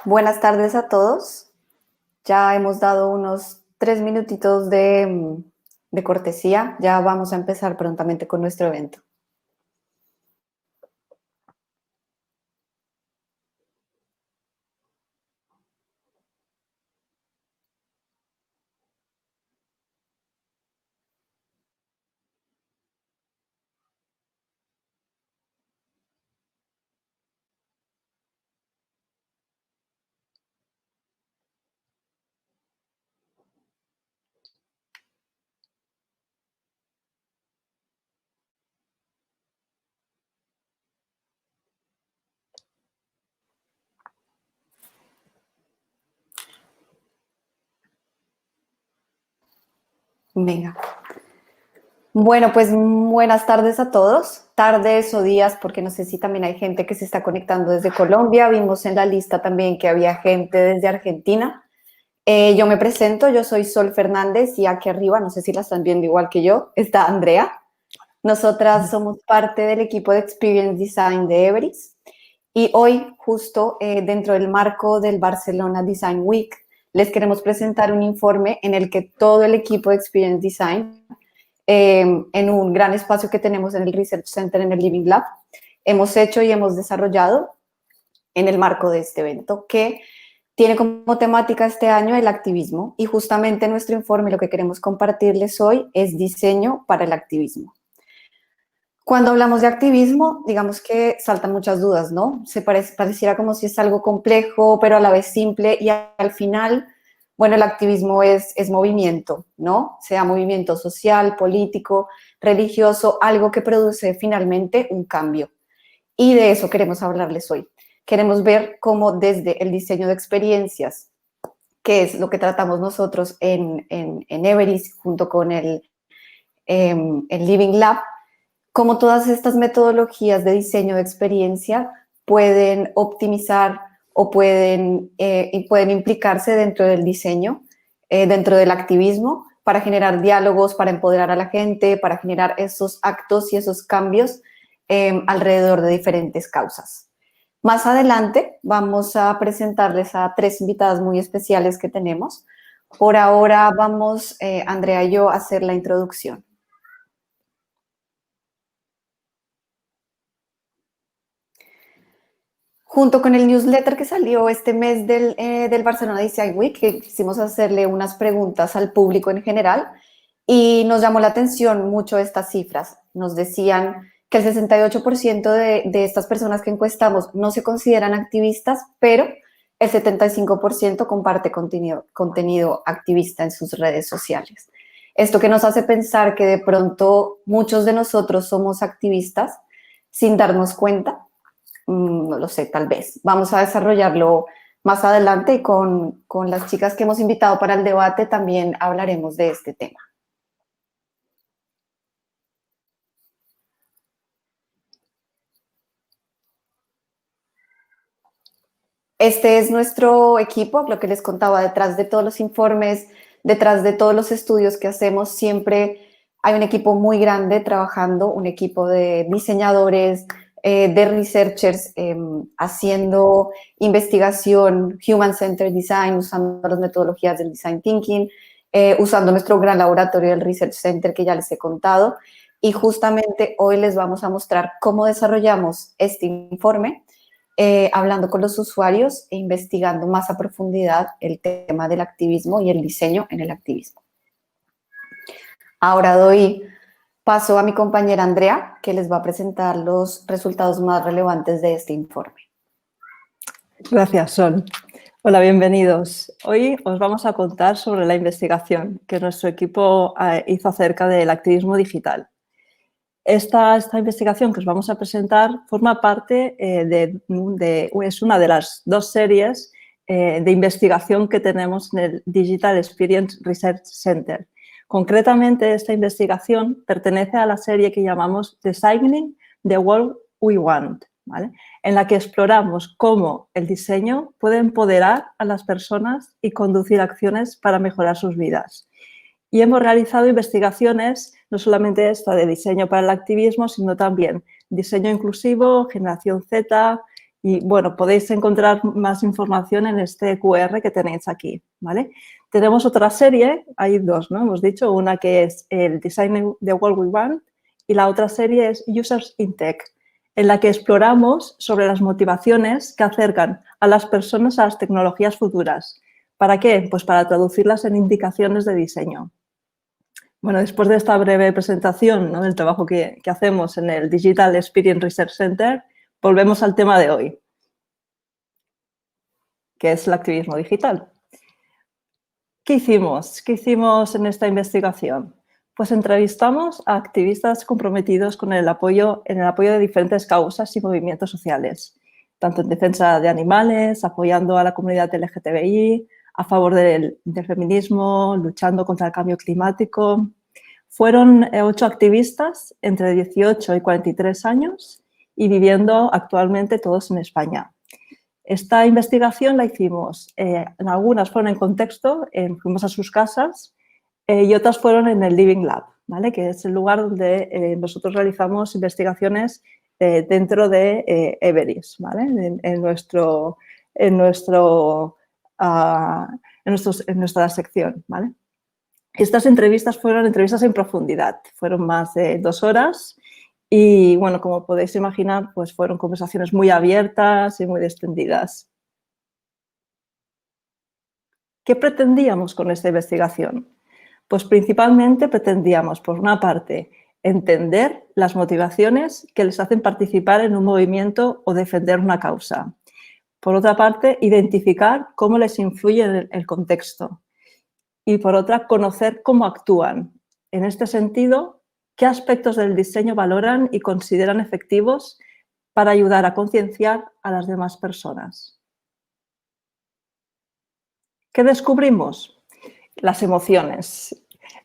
Buenas tardes a todos. Ya hemos dado unos 3 minutitos de cortesía. Ya vamos a empezar prontamente con nuestro evento. Venga. Bueno, pues buenas tardes a todos. Tardes o días, porque no sé si también hay gente que se está conectando desde Colombia. Vimos en la lista también que había gente desde Argentina. Yo me presento, yo soy Sol Fernández y aquí arriba, no sé si la están viendo igual que yo, está Andrea. Nosotras somos parte del equipo de Experience Design de Everis y hoy, justo dentro del marco del Barcelona Design Week, les queremos presentar un informe en el que todo el equipo de Experience Design, en un gran espacio que tenemos en el Research Center, en el Living Lab, hemos hecho y hemos desarrollado en el marco de este evento, que tiene como temática este año el activismo y justamente nuestro informe, lo que queremos compartirles hoy es diseño para el activismo. Cuando hablamos de activismo, digamos que saltan muchas dudas, ¿no? Pareciera como si es algo complejo, pero a la vez simple y al final, bueno, el activismo es movimiento, ¿no? Sea movimiento social, político, religioso, algo que produce finalmente un cambio. Y de eso queremos hablarles hoy. Queremos ver cómo desde el diseño de experiencias, que es lo que tratamos nosotros en Everis junto con el Living Lab, cómo todas estas metodologías de diseño de experiencia pueden optimizar o pueden implicarse dentro del diseño, dentro del activismo, para generar diálogos, para empoderar a la gente, para generar esos actos y esos cambios alrededor de diferentes causas. Más adelante vamos a presentarles a 3 invitadas muy especiales que tenemos. Por ahora vamos, Andrea y yo, a hacer la introducción. Junto con el newsletter que salió este mes del Barcelona Design Week, que quisimos hacerle unas preguntas al público en general y nos llamó la atención mucho estas cifras. Nos decían que el 68% de estas personas que encuestamos no se consideran activistas, pero el 75% comparte contenido activista en sus redes sociales. Esto que nos hace pensar que de pronto muchos de nosotros somos activistas sin darnos cuenta. No lo sé, tal vez. Vamos a desarrollarlo más adelante y con las chicas que hemos invitado para el debate también hablaremos de este tema. Este es nuestro equipo, lo que les contaba, detrás de todos los informes, detrás de todos los estudios que hacemos, siempre hay un equipo muy grande trabajando, un equipo de diseñadores, de researchers, haciendo investigación, human-centered design, usando las metodologías del design thinking, usando nuestro gran laboratorio del Research Center que ya les he contado. Y justamente hoy les vamos a mostrar cómo desarrollamos este informe, hablando con los usuarios e investigando más a profundidad el tema del activismo y el diseño en el activismo. Ahora doy paso a mi compañera Andrea, que les va a presentar los resultados más relevantes de este informe. Gracias, Sol. Hola, bienvenidos. Hoy os vamos a contar sobre la investigación que nuestro equipo hizo acerca del activismo digital. Esta investigación que os vamos a presentar forma parte es una de las 2 series de investigación que tenemos en el Digital Experience Research Center. Concretamente, esta investigación pertenece a la serie que llamamos Designing the World We Want, ¿vale? En la que exploramos cómo el diseño puede empoderar a las personas y conducir acciones para mejorar sus vidas. Y hemos realizado investigaciones, no solamente esta de diseño para el activismo, sino también diseño inclusivo, generación Z Y bueno, podéis encontrar más información en este QR que tenéis aquí, ¿vale? Tenemos otra serie, hay dos, ¿no? Hemos dicho, una que es el Design the World We Want y la otra serie es Users in Tech, en la que exploramos sobre las motivaciones que acercan a las personas a las tecnologías futuras. ¿Para qué? Pues para traducirlas en indicaciones de diseño. Bueno, después de esta breve presentación, ¿no?, del trabajo que hacemos en el Digital Experience Research Center, volvemos al tema de hoy, que es el activismo digital. ¿Qué hicimos? ¿Qué hicimos en esta investigación? Pues entrevistamos a activistas comprometidos con el apoyo de diferentes causas y movimientos sociales, tanto en defensa de animales, apoyando a la comunidad LGTBI, a favor del feminismo, luchando contra el cambio climático. Fueron 8 activistas entre 18 y 43 años y viviendo actualmente todos en España. Esta investigación la hicimos, en algunas fueron en contexto, fuimos a sus casas, y otras fueron en el Living Lab, ¿vale?, que es el lugar donde nosotros realizamos investigaciones dentro de Everis, ¿vale?, en nuestra sección, ¿vale? Estas entrevistas fueron entrevistas en profundidad, fueron más de 2 horas y, bueno, como podéis imaginar, pues fueron conversaciones muy abiertas y muy extendidas. ¿Qué pretendíamos con esta investigación? Pues principalmente pretendíamos, por una parte, entender las motivaciones que les hacen participar en un movimiento o defender una causa. Por otra parte, identificar cómo les influye el contexto. Y por otra, conocer cómo actúan. En este sentido, qué aspectos del diseño valoran y consideran efectivos para ayudar a concienciar a las demás personas. ¿Qué descubrimos? Las emociones.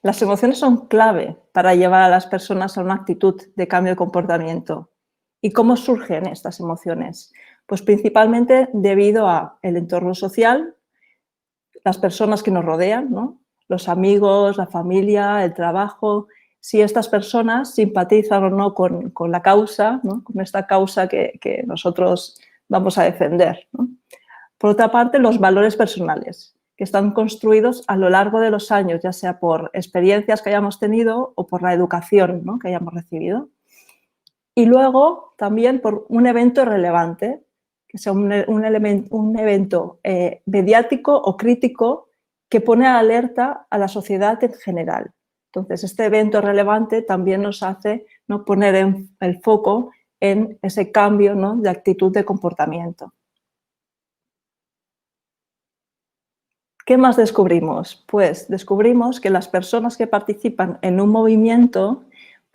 Las emociones son clave para llevar a las personas a una actitud de cambio de comportamiento. ¿Y cómo surgen estas emociones? Pues principalmente debido al entorno social, las personas que nos rodean, ¿no?, los amigos, la familia, el trabajo. Si estas personas simpatizan o no con la causa, ¿no?, con esta causa que nosotros vamos a defender, ¿no? Por otra parte, los valores personales, que están construidos a lo largo de los años, ya sea por experiencias que hayamos tenido o por la educación, ¿no?, que hayamos recibido. Y luego, también por un evento relevante, que sea un evento mediático o crítico que pone alerta a la sociedad en general. Entonces, este evento relevante también nos hace, ¿no?, poner el foco en ese cambio, ¿no?, de actitud de comportamiento. ¿Qué más descubrimos? Pues descubrimos que las personas que participan en un movimiento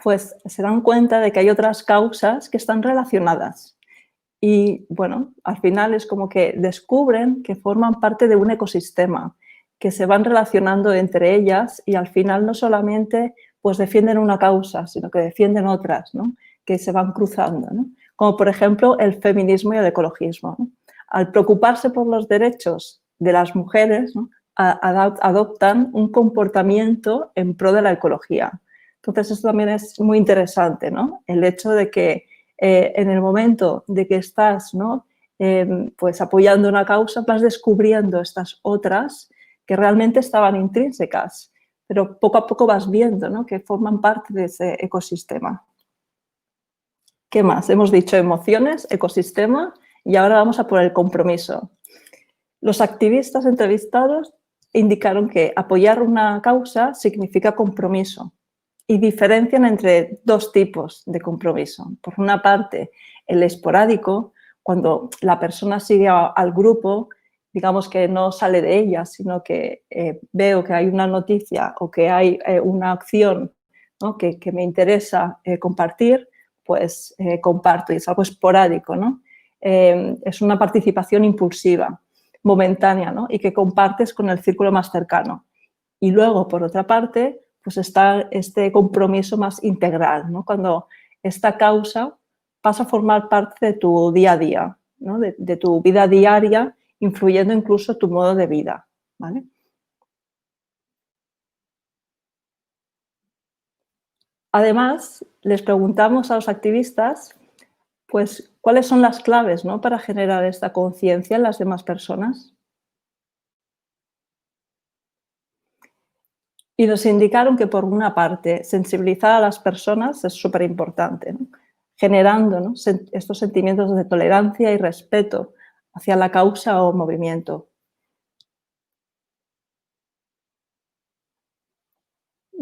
pues se dan cuenta de que hay otras causas que están relacionadas. Y bueno, al final es como que descubren que forman parte de un ecosistema, que se van relacionando entre ellas y al final no solamente pues defienden una causa, sino que defienden otras, ¿no?, que se van cruzando, ¿no? Como por ejemplo el feminismo y el ecologismo, ¿no? Al preocuparse por los derechos de las mujeres, ¿no?, adoptan un comportamiento en pro de la ecología. Entonces, esto también es muy interesante, ¿no?, el hecho de que en el momento de que estás, ¿no?, pues apoyando una causa, vas descubriendo estas otras que realmente estaban intrínsecas, pero poco a poco vas viendo, ¿no?, que forman parte de ese ecosistema. ¿Qué más? Hemos dicho emociones, ecosistema y ahora vamos a por el compromiso. Los activistas entrevistados indicaron que apoyar una causa significa compromiso y diferencian entre 2 tipos de compromiso. Por una parte, el esporádico, cuando la persona sigue al grupo, digamos que no sale de ella, sino que veo que hay una noticia o que hay una acción, ¿no?, que me interesa compartir, pues comparto, y es algo esporádico, ¿no? Es una participación impulsiva, momentánea, ¿no?, y que compartes con el círculo más cercano. Y luego, por otra parte, pues está este compromiso más integral, ¿no?, cuando esta causa pasa a formar parte de tu día a día, ¿no?, de tu vida diaria, influyendo incluso tu modo de vida, ¿vale? Además, les preguntamos a los activistas Pues, ¿cuáles son las claves, ¿no?, para generar esta conciencia en las demás personas? Y nos indicaron que, por una parte, sensibilizar a las personas es súper importante, ¿no?, generando, ¿no?, estos sentimientos de tolerancia y respeto hacia la causa o movimiento.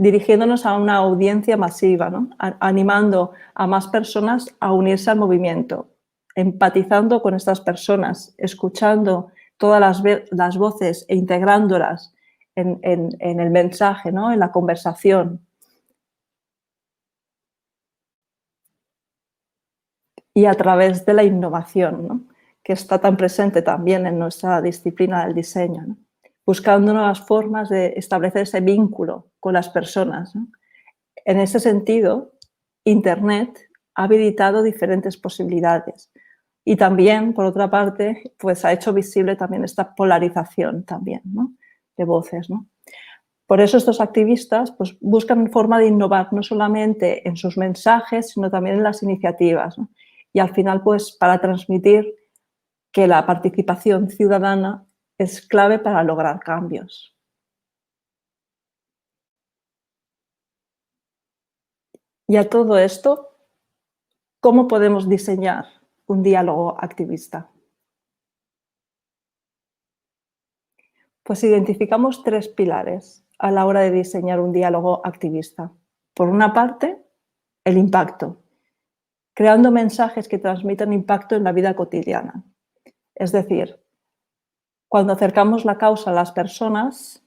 Dirigiéndonos a una audiencia masiva, ¿no?, animando a más personas a unirse al movimiento, empatizando con estas personas, escuchando todas las voces e integrándolas en el mensaje, ¿no?, en la conversación. Y a través de la innovación, ¿no?, que está tan presente también en nuestra disciplina del diseño, ¿no?, buscando nuevas formas de establecer ese vínculo con las personas, ¿no? En ese sentido, Internet ha habilitado diferentes posibilidades y también, por otra parte, pues ha hecho visible también esta polarización también, ¿no?, de voces, ¿no? Por eso estos activistas pues, buscan forma de innovar no solamente en sus mensajes, sino también en las iniciativas, ¿no? Y al final, pues, para transmitir que la participación ciudadana es clave para lograr cambios. Y a todo esto, ¿cómo podemos diseñar un diálogo activista? Pues identificamos 3 pilares a la hora de diseñar un diálogo activista. Por una parte, el impacto, creando mensajes que transmitan impacto en la vida cotidiana. Es decir, cuando acercamos la causa a las personas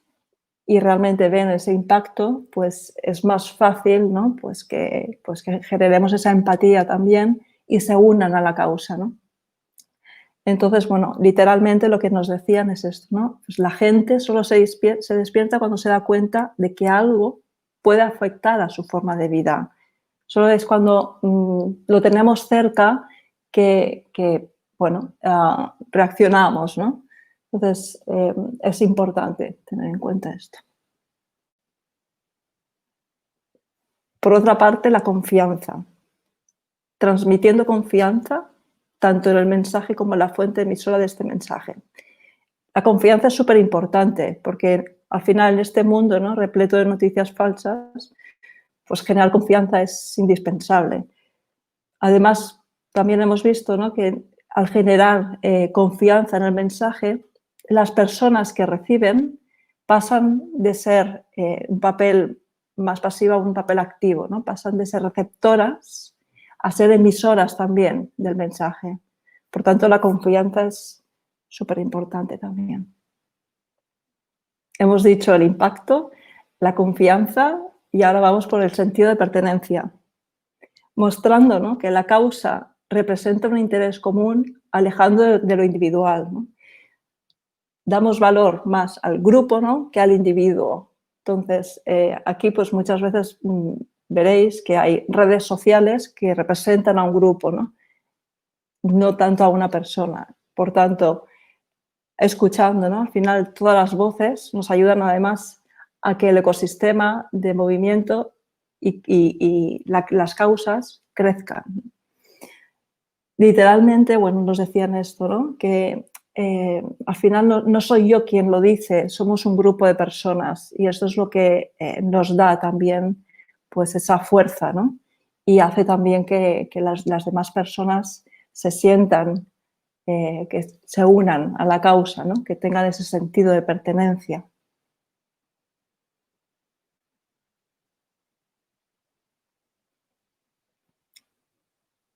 y realmente ven ese impacto, pues es más fácil, ¿no?, pues que generemos esa empatía también y se unan a la causa, ¿no? Entonces, bueno, literalmente lo que nos decían es esto, ¿no? Pues la gente solo se despierta cuando se da cuenta de que algo puede afectar a su forma de vida. Solo es cuando lo tenemos cerca que bueno, reaccionamos, ¿no? Entonces, es importante tener en cuenta esto. Por otra parte, la confianza. Transmitiendo confianza tanto en el mensaje como en la fuente emisora de este mensaje. La confianza es súper importante porque al final en este mundo, ¿no?, repleto de noticias falsas, pues generar confianza es indispensable. Además, también hemos visto, ¿no?, que al generar confianza en el mensaje, las personas que reciben pasan de ser un papel más pasivo a un papel activo, ¿no? Pasan de ser receptoras a ser emisoras también del mensaje. Por tanto, la confianza es súper importante también. Hemos dicho el impacto, la confianza y ahora vamos por el sentido de pertenencia, mostrando, ¿no?, que la causa representa un interés común, alejando de lo individual, ¿no? Damos valor más al grupo, ¿no?, que al individuo. Entonces, aquí pues muchas veces veréis que hay redes sociales que representan a un grupo, ¿no? No tanto a una persona. Por tanto, escuchando, ¿no?, al final todas las voces nos ayudan además a que el ecosistema de movimiento y las causas crezcan. Literalmente, bueno, nos decían esto, ¿no?, que al final no soy yo quien lo dice, somos un grupo de personas y esto es lo que nos da también pues esa fuerza, ¿no?, y hace también que las demás personas se sientan, que se unan a la causa, ¿no?, que tengan ese sentido de pertenencia.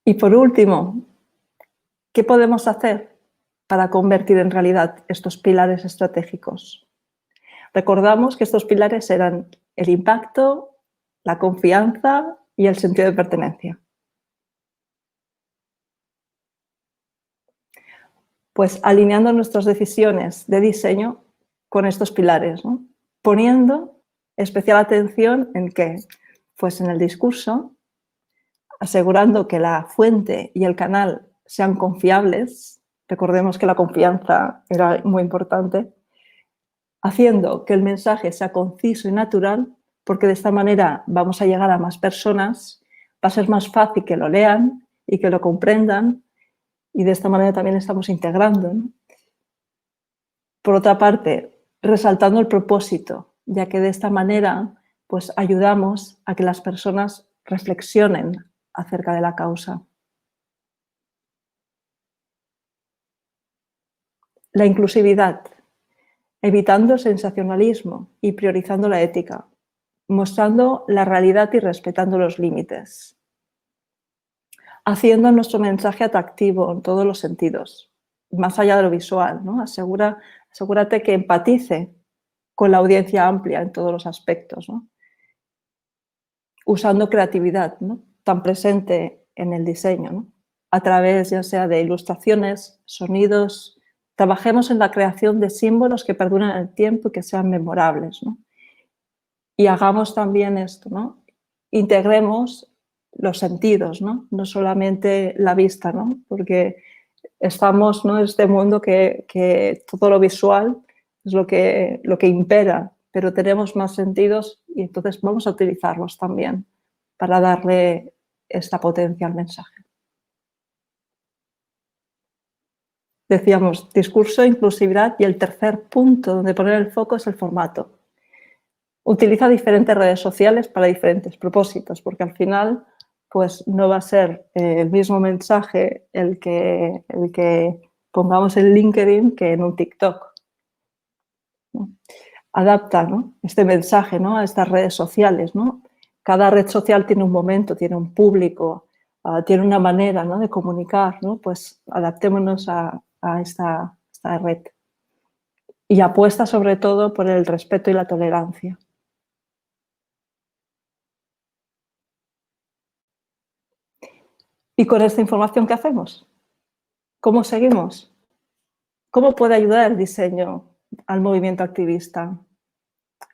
Y por último, ¿qué podemos hacer para convertir en realidad estos pilares estratégicos? Recordamos que estos pilares eran el impacto, la confianza y el sentido de pertenencia. Pues alineando nuestras decisiones de diseño con estos pilares, ¿no?, poniendo especial atención en qué, pues en el discurso, asegurando que la fuente y el canal sean confiables. Recordemos que la confianza era muy importante. Haciendo que el mensaje sea conciso y natural, porque de esta manera vamos a llegar a más personas, va a ser más fácil que lo lean y que lo comprendan, y de esta manera también estamos integrando, ¿no? Por otra parte, resaltando el propósito, ya que de esta manera pues, ayudamos a que las personas reflexionen acerca de la causa. La inclusividad, evitando el sensacionalismo y priorizando la ética, mostrando la realidad y respetando los límites, haciendo nuestro mensaje atractivo en todos los sentidos, más allá de lo visual, ¿no? Asegúrate que empatice con la audiencia amplia en todos los aspectos, ¿no? Usando creatividad, ¿no? Tan presente en el diseño, ¿no? A través ya sea de ilustraciones, sonidos. Trabajemos en la creación de símbolos que perduren en el tiempo y que sean memorables, ¿no? Y hagamos también esto, ¿no? Integremos los sentidos, ¿no? No solamente la vista, ¿no? Porque estamos, ¿no?, en este mundo que todo lo visual es lo que impera, pero tenemos más sentidos y entonces vamos a utilizarlos también para darle esta potencia al mensaje. Decíamos discurso, inclusividad, y el tercer punto donde poner el foco es el formato. Utiliza diferentes redes sociales para diferentes propósitos, porque al final pues no va a ser el mismo mensaje el que pongamos en LinkedIn que en un TikTok, ¿no? Adapta, ¿no?, este mensaje, ¿no?, a estas redes sociales, ¿no? Cada red social tiene un momento, tiene un público, tiene una manera, ¿no?, de comunicar, ¿no? Pues adaptémonos a esta red. Y apuesta sobre todo por el respeto y la tolerancia. ¿Y con esta información qué hacemos? ¿Cómo seguimos? ¿Cómo puede ayudar el diseño al movimiento activista?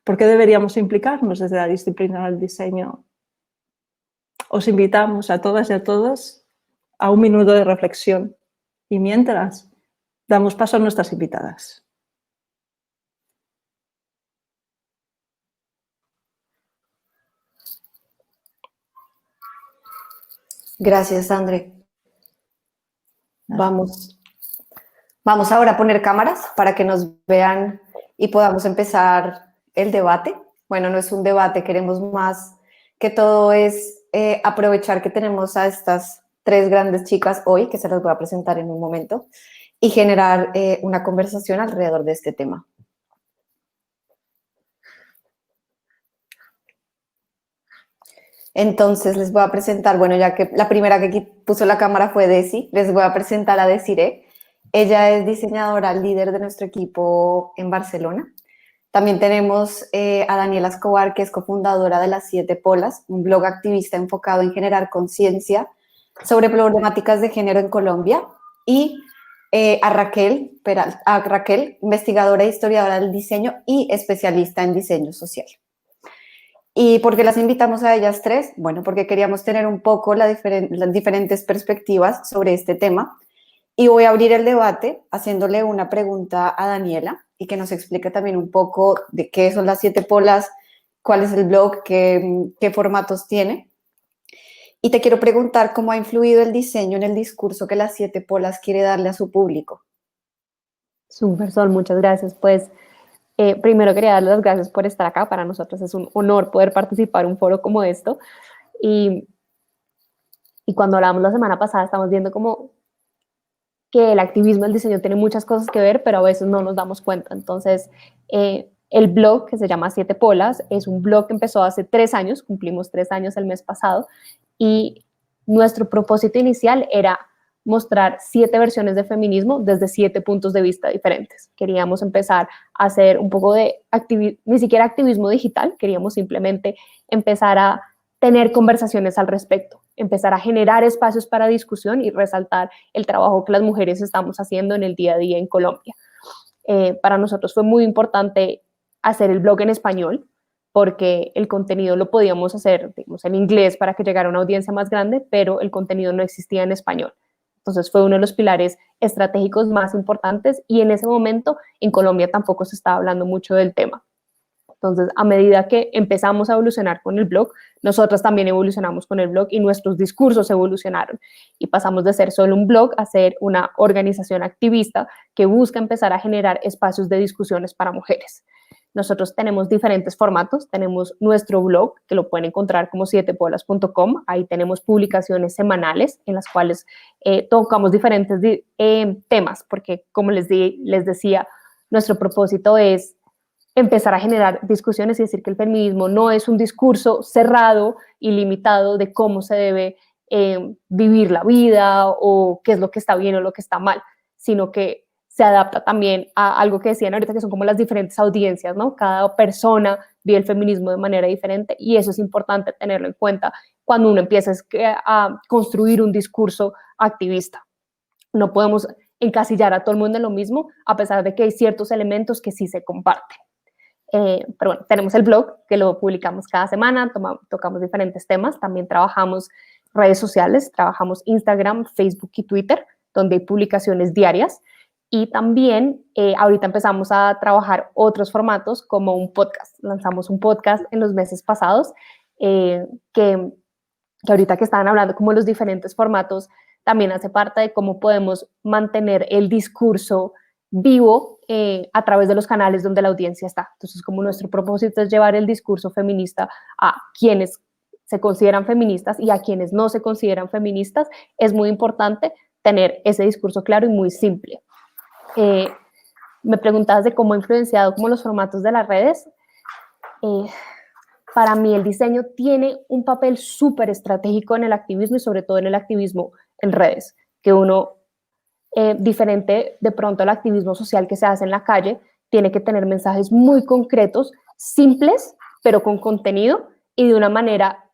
¿Por qué deberíamos implicarnos desde la disciplina del diseño? Os invitamos a todas y a todos a un minuto de reflexión y mientras damos paso a nuestras invitadas. Gracias, André. Vamos ahora a poner cámaras para que nos vean y podamos empezar el debate. Bueno, no es un debate, queremos más que todo es aprovechar que tenemos a estas tres grandes chicas hoy, que se las voy a presentar en un momento, y generar una conversación alrededor de este tema. Entonces les voy a presentar, bueno, ya que la primera que puso la cámara fue Desi, les voy a presentar a Desiree. Ella es diseñadora líder de nuestro equipo en Barcelona. También tenemos a Daniela Escobar, que es cofundadora de Las Siete Polas, un blog activista enfocado en generar conciencia sobre problemáticas de género en Colombia. Y a Raquel, investigadora e historiadora del diseño y especialista en diseño social. ¿Y por qué las invitamos a ellas tres? Bueno, porque queríamos tener un poco las diferentes perspectivas sobre este tema. Y voy a abrir el debate haciéndole una pregunta a Daniela y que nos explique también un poco de qué son Las Siete Polas, cuál es el blog, qué formatos tiene. Y te quiero preguntar cómo ha influido el diseño en el discurso que Las Siete Polas quiere darle a su público. Súper, Sol, muchas gracias. Pues primero quería darles las gracias por estar acá. Para nosotros es un honor poder participar en un foro como esto. Y cuando hablábamos la semana pasada, estamos viendo como que el activismo y el diseño tienen muchas cosas que ver, pero a veces no nos damos cuenta. Entonces, el blog, que se llama Siete Polas, es un blog que empezó hace 3 años, cumplimos 3 años el mes pasado, y nuestro propósito inicial era mostrar 7 versiones de feminismo desde 7 puntos de vista diferentes. Queríamos empezar a hacer un poco de ni siquiera activismo digital, queríamos simplemente empezar a tener conversaciones al respecto, empezar a generar espacios para discusión y resaltar el trabajo que las mujeres estamos haciendo en el día a día en Colombia. Para nosotros fue muy importante hacer el blog en español, porque el contenido lo podíamos hacer, digamos, en inglés para que llegara a una audiencia más grande, pero el contenido no existía en español. Entonces fue uno de los pilares estratégicos más importantes y en ese momento en Colombia tampoco se estaba hablando mucho del tema. Entonces, a medida que empezamos a evolucionar con el blog, nosotras también evolucionamos con el blog y nuestros discursos evolucionaron. Y pasamos de ser solo un blog a ser una organización activista que busca empezar a generar espacios de discusiones para mujeres. Nosotros tenemos diferentes formatos, tenemos nuestro blog, que lo pueden encontrar como sietebolas.com, ahí tenemos publicaciones semanales en las cuales tocamos diferentes temas, porque como les decía, nuestro propósito es empezar a generar discusiones y decir que el feminismo no es un discurso cerrado y limitado de cómo se debe vivir la vida o qué es lo que está bien o lo que está mal, sino que se adapta también a algo que decían ahorita, que son como las diferentes audiencias, ¿no? Cada persona ve el feminismo de manera diferente y eso es importante tenerlo en cuenta cuando uno empieza a construir un discurso activista. No podemos encasillar a todo el mundo en lo mismo, a pesar de que hay ciertos elementos que sí se comparten. Pero bueno, tenemos el blog que lo publicamos cada semana, tocamos diferentes temas, también trabajamos redes sociales, trabajamos Instagram, Facebook y Twitter, donde hay publicaciones diarias, y también ahorita empezamos a trabajar otros formatos como un podcast. Lanzamos un podcast en los meses pasados que ahorita que estaban hablando como los diferentes formatos, también hace parte de cómo podemos mantener el discurso vivo a través de los canales donde la audiencia está. Entonces, como nuestro propósito es llevar el discurso feminista a quienes se consideran feministas y a quienes no se consideran feministas, es muy importante tener ese discurso claro y muy simple. Me preguntabas de cómo ha influenciado como los formatos de las redes. Para mí el diseño tiene un papel súper estratégico en el activismo y sobre todo en el activismo en redes, que uno, diferente de pronto al activismo social que se hace en la calle, tiene que tener mensajes muy concretos, simples, pero con contenido y de una manera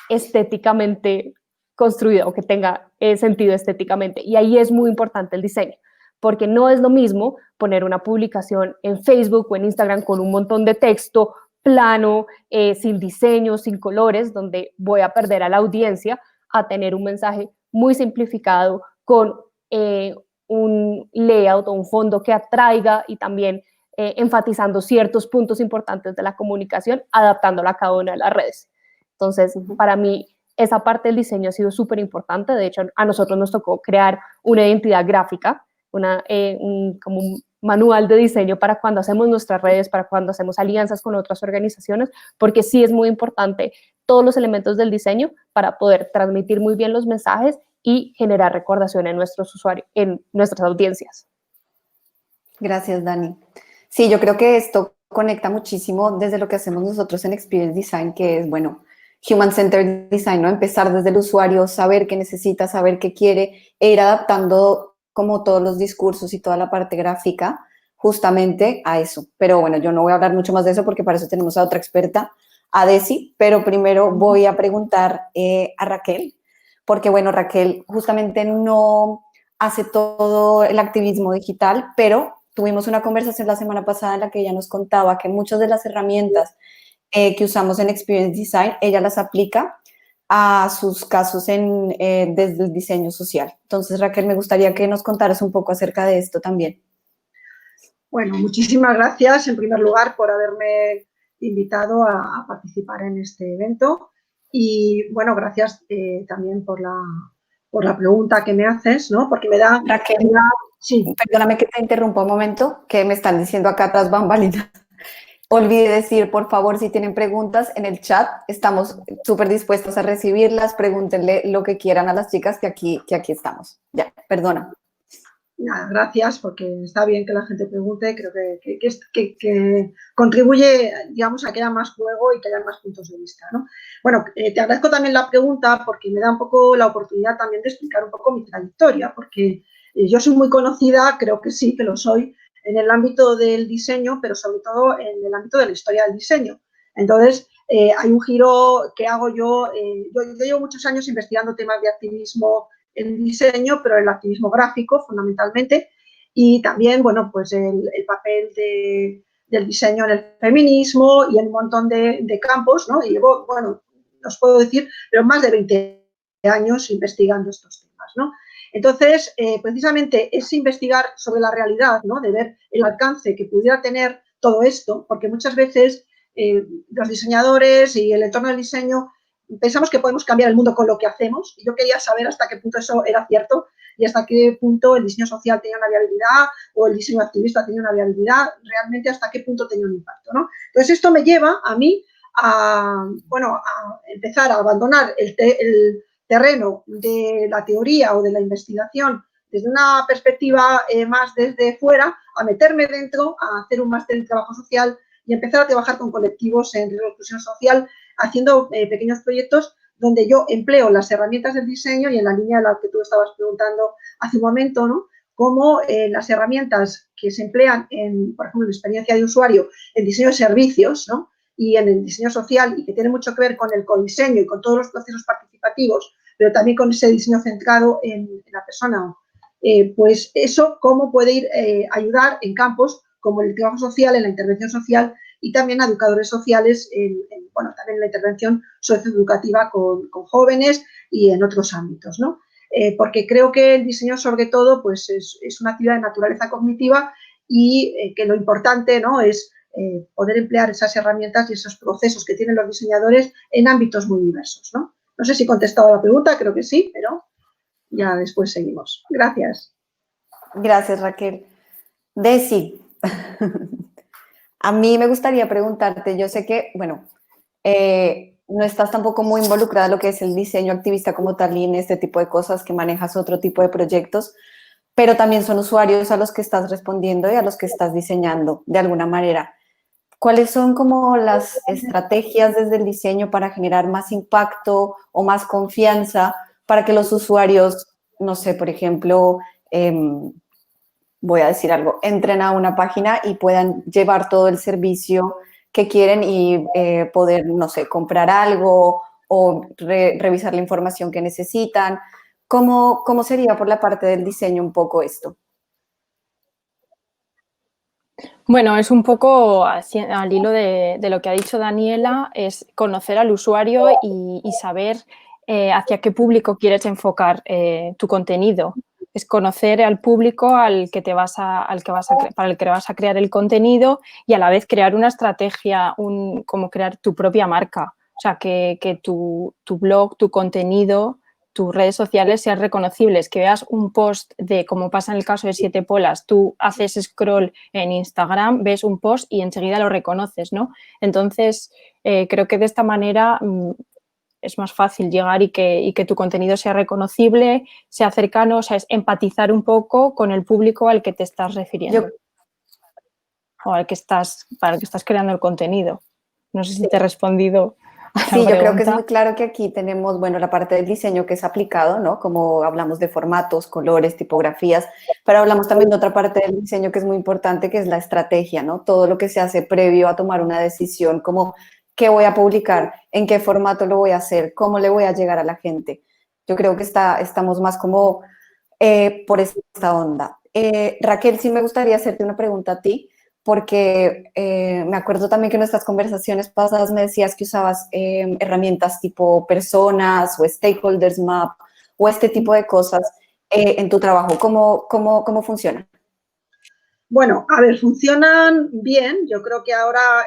estéticamente construida o que tenga sentido estéticamente. Y ahí es muy importante el diseño, porque no es lo mismo poner una publicación en Facebook o en Instagram con un montón de texto plano, sin diseño, sin colores, donde voy a perder a la audiencia, a tener un mensaje muy simplificado con un layout o un fondo que atraiga y también enfatizando ciertos puntos importantes de la comunicación, adaptándola a cada una de las redes. Entonces, para mí, esa parte del diseño ha sido súper importante. De hecho, a nosotros nos tocó crear una identidad gráfica, como un manual de diseño para cuando hacemos nuestras redes, para cuando hacemos alianzas con otras organizaciones, porque sí es muy importante todos los elementos del diseño para poder transmitir muy bien los mensajes y generar recordación en nuestros usuarios, en nuestras audiencias. Gracias, Dani. Sí, yo creo que esto conecta muchísimo desde lo que hacemos nosotros en Experience Design, que es, bueno, Human Centered Design, ¿no? Empezar desde el usuario, saber qué necesita, saber qué quiere e ir adaptando como todos los discursos y toda la parte gráfica justamente a eso. Pero bueno, yo no voy a hablar mucho más de eso porque para eso tenemos a otra experta, a Desi, pero primero voy a preguntar a Raquel, porque bueno, Raquel justamente no hace todo el activismo digital, pero tuvimos una conversación la semana pasada en la que ella nos contaba que muchas de las herramientas que usamos en Experience Design, ella las aplica a sus casos desde el diseño social. Entonces, Raquel, me gustaría que nos contaras un poco acerca de esto también. Bueno, muchísimas gracias en primer lugar por haberme invitado a participar en este evento y bueno, gracias también por la pregunta que me haces, ¿no? Porque me da... Raquel, sí. Perdóname que te interrumpa un momento, que me están diciendo acá tras bambalinas. Olvide decir, por favor, si tienen preguntas en el chat, estamos súper dispuestos a recibirlas, pregúntenle lo que quieran a las chicas que aquí estamos. Ya, perdona. Nada, gracias, porque está bien que la gente pregunte, creo que contribuye, digamos, a que haya más juego y que haya más puntos de vista, ¿no? Bueno, te agradezco también la pregunta porque me da un poco la oportunidad también de explicar un poco mi trayectoria, porque yo soy muy conocida, creo que sí, que lo soy, en el ámbito del diseño, pero sobre todo en el ámbito de la historia del diseño. Entonces, hay un giro que hago yo llevo muchos años investigando temas de activismo en diseño, pero el activismo gráfico fundamentalmente, y también, bueno, pues el papel del diseño en el feminismo y en un montón de campos, ¿no? Y llevo, bueno, os puedo decir, pero más de 20 años investigando estos temas, ¿no? Entonces, precisamente es investigar sobre la realidad, ¿no? De ver el alcance que pudiera tener todo esto, porque muchas veces los diseñadores y el entorno del diseño pensamos que podemos cambiar el mundo con lo que hacemos. Y yo quería saber hasta qué punto eso era cierto y hasta qué punto el diseño social tenía una viabilidad o el diseño activista tenía una viabilidad, realmente hasta qué punto tenía un impacto, ¿no? Entonces, esto me lleva a mí a empezar a abandonar el terreno de la teoría o de la investigación desde una perspectiva más desde fuera, a meterme dentro, a hacer un máster en trabajo social y empezar a trabajar con colectivos en riesgo de exclusión social, haciendo pequeños proyectos donde yo empleo las herramientas del diseño y en la línea de la que tú estabas preguntando hace un momento, ¿no? Cómo las herramientas que se emplean en, por ejemplo, en experiencia de usuario, en diseño de servicios, ¿no? Y en el diseño social, y que tiene mucho que ver con el codiseño y con todos los procesos participativos, pero también con ese diseño centrado en la persona, pues eso cómo puede ir ayudar en campos como el trabajo social, en la intervención social y también a educadores sociales, también en la intervención socioeducativa con jóvenes y en otros ámbitos, ¿no? Porque creo que el diseño, sobre todo, pues es una actividad de naturaleza cognitiva y que lo importante, ¿no?, es poder emplear esas herramientas y esos procesos que tienen los diseñadores en ámbitos muy diversos, ¿no? No sé si he contestado a la pregunta, creo que sí, pero ya después seguimos. Gracias. Gracias, Raquel. Desi, a mí me gustaría preguntarte, yo sé que, bueno, no estás tampoco muy involucrada en lo que es el diseño activista como tal y en este tipo de cosas, que manejas otro tipo de proyectos, pero también son usuarios a los que estás respondiendo y a los que estás diseñando de alguna manera. ¿Cuáles son como las estrategias desde el diseño para generar más impacto o más confianza para que los usuarios, no sé, por ejemplo, voy a decir algo, entren a una página y puedan llevar todo el servicio que quieren y poder, no sé, comprar algo o revisar la información que necesitan? ¿Cómo sería por la parte del diseño un poco esto? Bueno, es un poco al hilo de lo que ha dicho Daniela, es conocer al usuario y saber hacia qué público quieres enfocar tu contenido. Es conocer al público para el que vas a crear el contenido y a la vez crear una estrategia, como crear tu propia marca. O sea, que tu blog, tu contenido, tus redes sociales sean reconocibles, que veas un post de, como pasa en el caso de 7 Polas, tú haces scroll en Instagram, ves un post y enseguida lo reconoces, ¿no? Entonces, creo que de esta manera es más fácil llegar y que tu contenido sea reconocible, sea cercano, o sea, es empatizar un poco con el público al que te estás refiriendo o para el que estás creando el contenido. No sé si te he respondido. Sí, yo creo que es muy claro que aquí tenemos, bueno, la parte del diseño que es aplicado, ¿no? Como hablamos de formatos, colores, tipografías, pero hablamos también de otra parte del diseño que es muy importante, que es la estrategia, ¿no? Todo lo que se hace previo a tomar una decisión, como qué voy a publicar, en qué formato lo voy a hacer, cómo le voy a llegar a la gente. Yo creo que estamos más como por esta onda. Raquel, sí me gustaría hacerte una pregunta a ti, porque me acuerdo también que en nuestras conversaciones pasadas me decías que usabas herramientas tipo personas o stakeholders map o este tipo de cosas en tu trabajo. ¿Cómo funcionan? Bueno, a ver, funcionan bien. Yo creo que ahora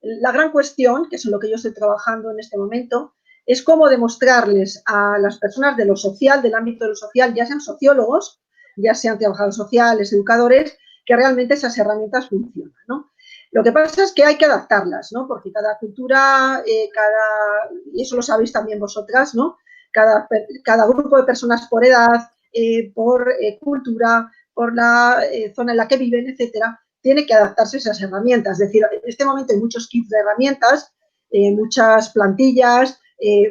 la gran cuestión, que es en lo que yo estoy trabajando en este momento, es cómo demostrarles a las personas de lo social, del ámbito de lo social, ya sean sociólogos, ya sean trabajadores sociales, educadores, que realmente esas herramientas funcionan, ¿no? Lo que pasa es que hay que adaptarlas, ¿no? Porque cada cultura, y eso lo sabéis también vosotras, ¿no? Cada grupo de personas por edad, por cultura, por la zona en la que viven, etcétera, tiene que adaptarse a esas herramientas. Es decir, en este momento hay muchos kits de herramientas, muchas plantillas,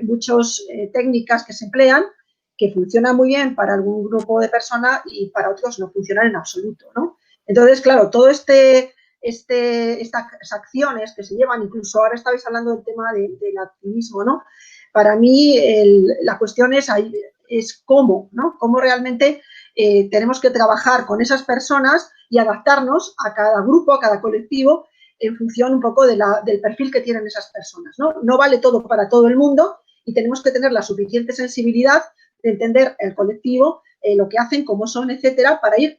muchas técnicas que se emplean, que funcionan muy bien para algún grupo de personas y para otros no funcionan en absoluto, ¿no? Entonces, claro, todo estas acciones que se llevan, incluso ahora estabais hablando del tema del activismo, ¿no? Para mí la cuestión es cómo, ¿no? Cómo realmente tenemos que trabajar con esas personas y adaptarnos a cada grupo, a cada colectivo, en función un poco del perfil que tienen esas personas, ¿no? No vale todo para todo el mundo y tenemos que tener la suficiente sensibilidad de entender el colectivo, lo que hacen, cómo son, etcétera, para ir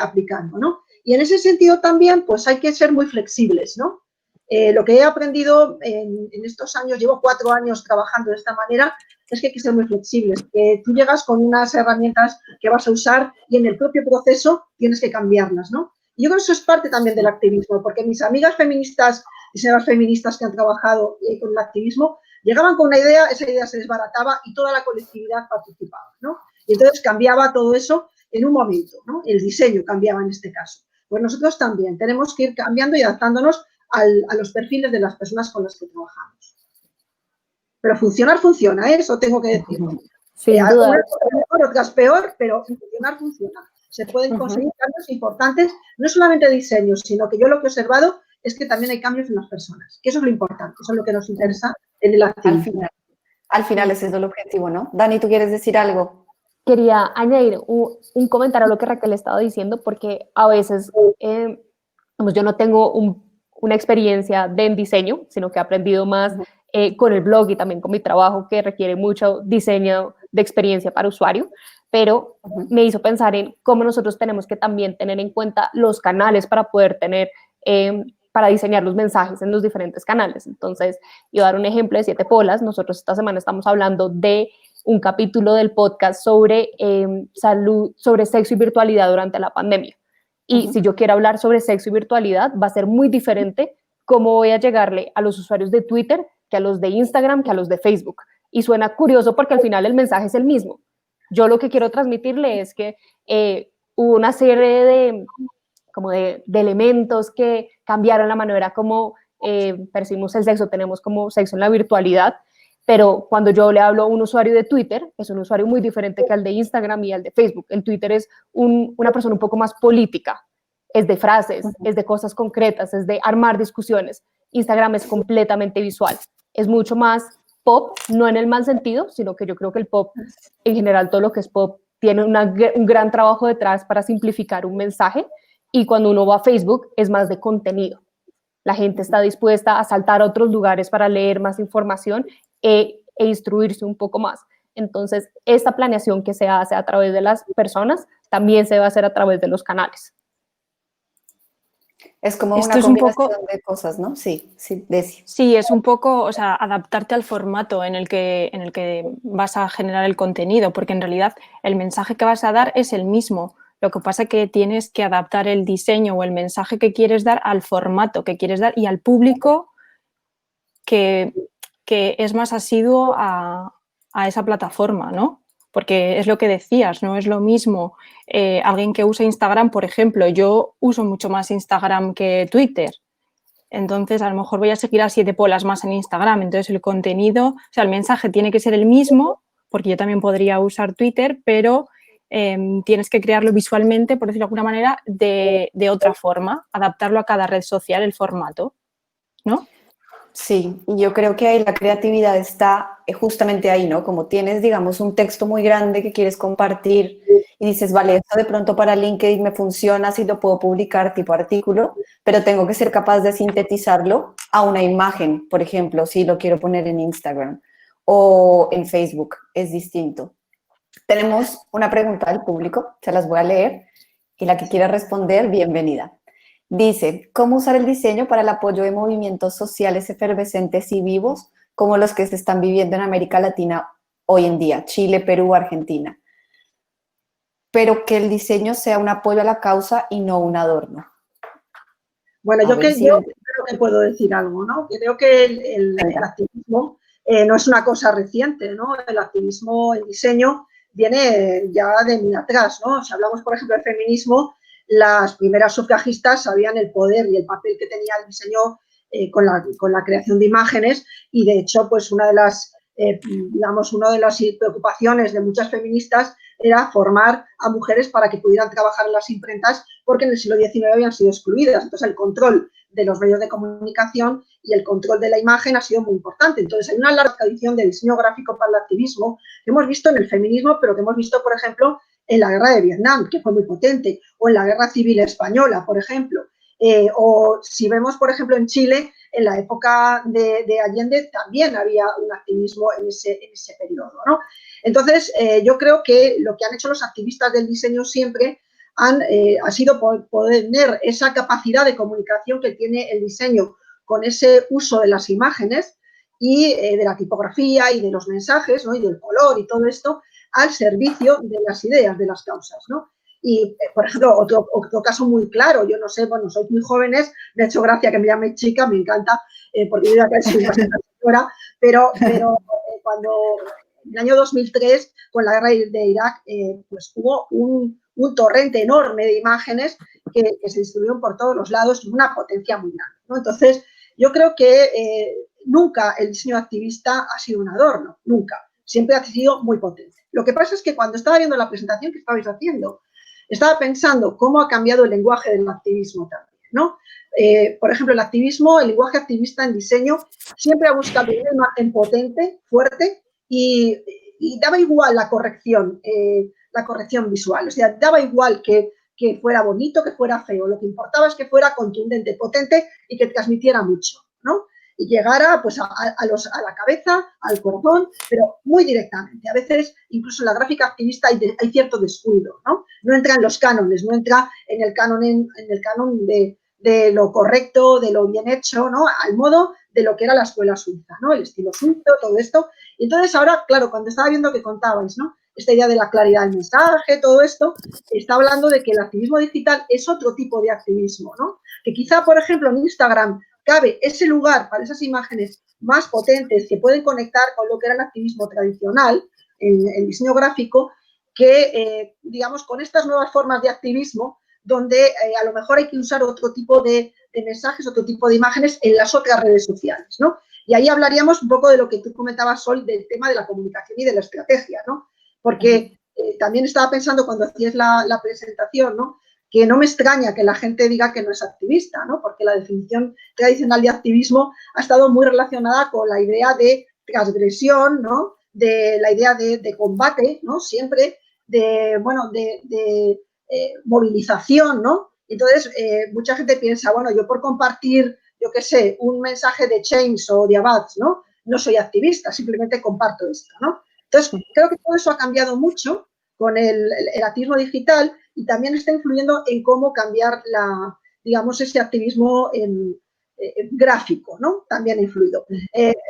aplicando, ¿no? Y en ese sentido también, pues hay que ser muy flexibles, ¿no? Lo que he aprendido en estos años, llevo 4 años trabajando de esta manera, es que hay que ser muy flexibles, que tú llegas con unas herramientas que vas a usar y en el propio proceso tienes que cambiarlas, ¿no? Y yo creo que eso es parte también del activismo, porque mis amigas feministas y señoras feministas que han trabajado con el activismo llegaban con una idea, esa idea se desbarataba y toda la colectividad participaba, ¿no? Y entonces cambiaba todo eso en un momento, ¿no? El diseño cambiaba en este caso. Pues nosotros también tenemos que ir cambiando y adaptándonos a los perfiles de las personas con las que trabajamos. Pero funcionar funciona, ¿eh? Eso tengo que decirlo. Sin duda. Unas cosas mejor, otras peor, pero funcionar funciona. Se pueden conseguir cambios importantes, no solamente de diseño, sino que yo lo que he observado es que también hay cambios en las personas, que eso es lo importante, eso es lo que nos interesa en el activismo. Al final ese es el objetivo, ¿no? Dani, ¿tú quieres decir algo? Quería añadir un comentario a lo que Raquel estaba diciendo, porque a veces yo no tengo una experiencia en diseño, sino que he aprendido más con el blog y también con mi trabajo, que requiere mucho diseño de experiencia para usuario, pero me hizo pensar en cómo nosotros tenemos que también tener en cuenta los canales para poder tener, para diseñar los mensajes en los diferentes canales. Entonces, yo voy a dar un ejemplo de 7 Polas. Nosotros esta semana estamos hablando de un capítulo del podcast sobre salud, sobre sexo y virtualidad durante la pandemia. Y si yo quiero hablar sobre sexo y virtualidad, va a ser muy diferente cómo voy a llegarle a los usuarios de Twitter que a los de Instagram, que a los de Facebook. Y suena curioso porque al final el mensaje es el mismo. Yo lo que quiero transmitirle es que hubo una serie de elementos que cambiaron la manera como percibimos el sexo, tenemos como sexo en la virtualidad, pero cuando yo le hablo a un usuario de Twitter, es un usuario muy diferente que al de Instagram y al de Facebook. El Twitter es una persona un poco más política, es de frases, es de cosas concretas, es de armar discusiones. Instagram es completamente visual, es mucho más pop, no en el mal sentido, sino que yo creo que el pop, en general todo lo que es pop, tiene un gran trabajo detrás para simplificar un mensaje, y cuando uno va a Facebook es más de contenido. La gente está dispuesta a saltar a otros lugares para leer más información e instruirse un poco más. Entonces, esta planeación que se hace a través de las personas también se va a hacer a través de los canales. Es como Esto una es un combinación poco, de cosas, ¿no? Sí, sí, Desi. sí, es un poco, o sea, adaptarte al formato en el que vas a generar el contenido, porque en realidad el mensaje que vas a dar es el mismo. Lo que pasa es que tienes que adaptar el diseño o el mensaje que quieres dar al formato que quieres dar y al público que es más asiduo a esa plataforma, ¿no? Porque es lo que decías, no es lo mismo alguien que usa Instagram, por ejemplo. Yo uso mucho más Instagram que Twitter. Entonces, a lo mejor voy a seguir a 7 Polas más en Instagram. Entonces, el contenido, o sea, el mensaje tiene que ser el mismo, porque yo también podría usar Twitter, pero tienes que crearlo visualmente, por decirlo de alguna manera, de otra forma, adaptarlo a cada red social, el formato, ¿no? Sí, y yo creo que ahí la creatividad está justamente ahí, ¿no? Como tienes, digamos, un texto muy grande que quieres compartir y dices, vale, esto de pronto para LinkedIn me funciona si lo puedo publicar tipo artículo, pero tengo que ser capaz de sintetizarlo a una imagen, por ejemplo, si lo quiero poner en Instagram o en Facebook, es distinto. Tenemos una pregunta del público, se las voy a leer y la que quiera responder, bienvenida. Dice, ¿cómo usar el diseño para el apoyo de movimientos sociales efervescentes y vivos como los que se están viviendo en América Latina hoy en día, Chile, Perú, Argentina? Pero que el diseño sea un apoyo a la causa y no un adorno. Bueno, yo creo que puedo decir algo, ¿no? Creo que el activismo no es una cosa reciente, ¿no? El activismo, el diseño, viene ya de muy atrás, ¿no? Si hablamos, por ejemplo, del feminismo, las primeras sufragistas sabían el poder y el papel que tenía el diseño con la creación de imágenes, y de hecho, pues una de las preocupaciones de muchas feministas era formar a mujeres para que pudieran trabajar en las imprentas, porque en el siglo XIX habían sido excluidas. Entonces, el control de los medios de comunicación y el control de la imagen ha sido muy importante. Entonces, hay una larga tradición de diseño gráfico para el activismo que hemos visto en el feminismo, pero que hemos visto, por ejemplo, en la guerra de Vietnam, que fue muy potente, o en la guerra civil española, por ejemplo. O si vemos, por ejemplo, en Chile, en la época de Allende también había un activismo en ese periodo, ¿no? Entonces, yo creo que lo que han hecho los activistas del diseño siempre ha sido poder tener esa capacidad de comunicación que tiene el diseño con ese uso de las imágenes y de la tipografía y de los mensajes, ¿no? Y del color y todo esto al servicio de las ideas, de las causas, ¿no? Y, por ejemplo, otro caso muy claro, yo no sé, bueno, sois muy jóvenes, me ha hecho gracia que me llame chica, me encanta, porque yo ya casi soy bastante señora, pero cuando en el año 2003, con la guerra de Irak, pues hubo un torrente enorme de imágenes que se distribuyeron por todos los lados y una potencia muy grande, ¿no? Entonces, yo creo que nunca el diseño activista ha sido un adorno, nunca, siempre ha sido muy potente. Lo que pasa es que cuando estaba viendo la presentación que estabais haciendo, estaba pensando cómo ha cambiado el lenguaje del activismo también, ¿no? Por ejemplo, el activismo, el lenguaje activista en diseño siempre ha buscado una imagen potente, fuerte y daba igual la corrección visual, o sea, daba igual que fuera bonito, que fuera feo, lo que importaba es que fuera contundente, potente y que transmitiera mucho, ¿no? Y llegara pues, a la cabeza, al corazón, pero muy directamente. A veces, incluso en la gráfica activista hay cierto descuido, ¿no? No entra en los cánones, no entra en el canon de lo correcto, de lo bien hecho, ¿no? Al modo de lo que era la escuela suiza, ¿no? El estilo suizo, todo esto. Y entonces ahora, claro, cuando estaba viendo que contabais, ¿no? Esta idea de la claridad del mensaje, todo esto, está hablando de que el activismo digital es otro tipo de activismo, ¿no? Que quizá, por ejemplo, en Instagram cabe ese lugar para esas imágenes más potentes que pueden conectar con lo que era el activismo tradicional, el diseño gráfico, que, digamos, con estas nuevas formas de activismo, donde a lo mejor hay que usar otro tipo de mensajes, otro tipo de imágenes en las otras redes sociales, ¿no? Y ahí hablaríamos un poco de lo que tú comentabas, Sol, del tema de la comunicación y de la estrategia, ¿no? Porque también estaba pensando cuando hacías la presentación, ¿no? Que no me extraña que la gente diga que no es activista, ¿no? Porque la definición tradicional de activismo ha estado muy relacionada con la idea de transgresión, ¿no? De la idea de combate, ¿no? Siempre de movilización, ¿no? Entonces, mucha gente piensa, bueno, yo por compartir, yo qué sé, un mensaje de Change o de Abad, ¿no? No soy activista, simplemente comparto esto, ¿no? Entonces, creo que todo eso ha cambiado mucho con el activismo digital y también está influyendo en cómo cambiar digamos, ese activismo gráfico, ¿no? También ha influido.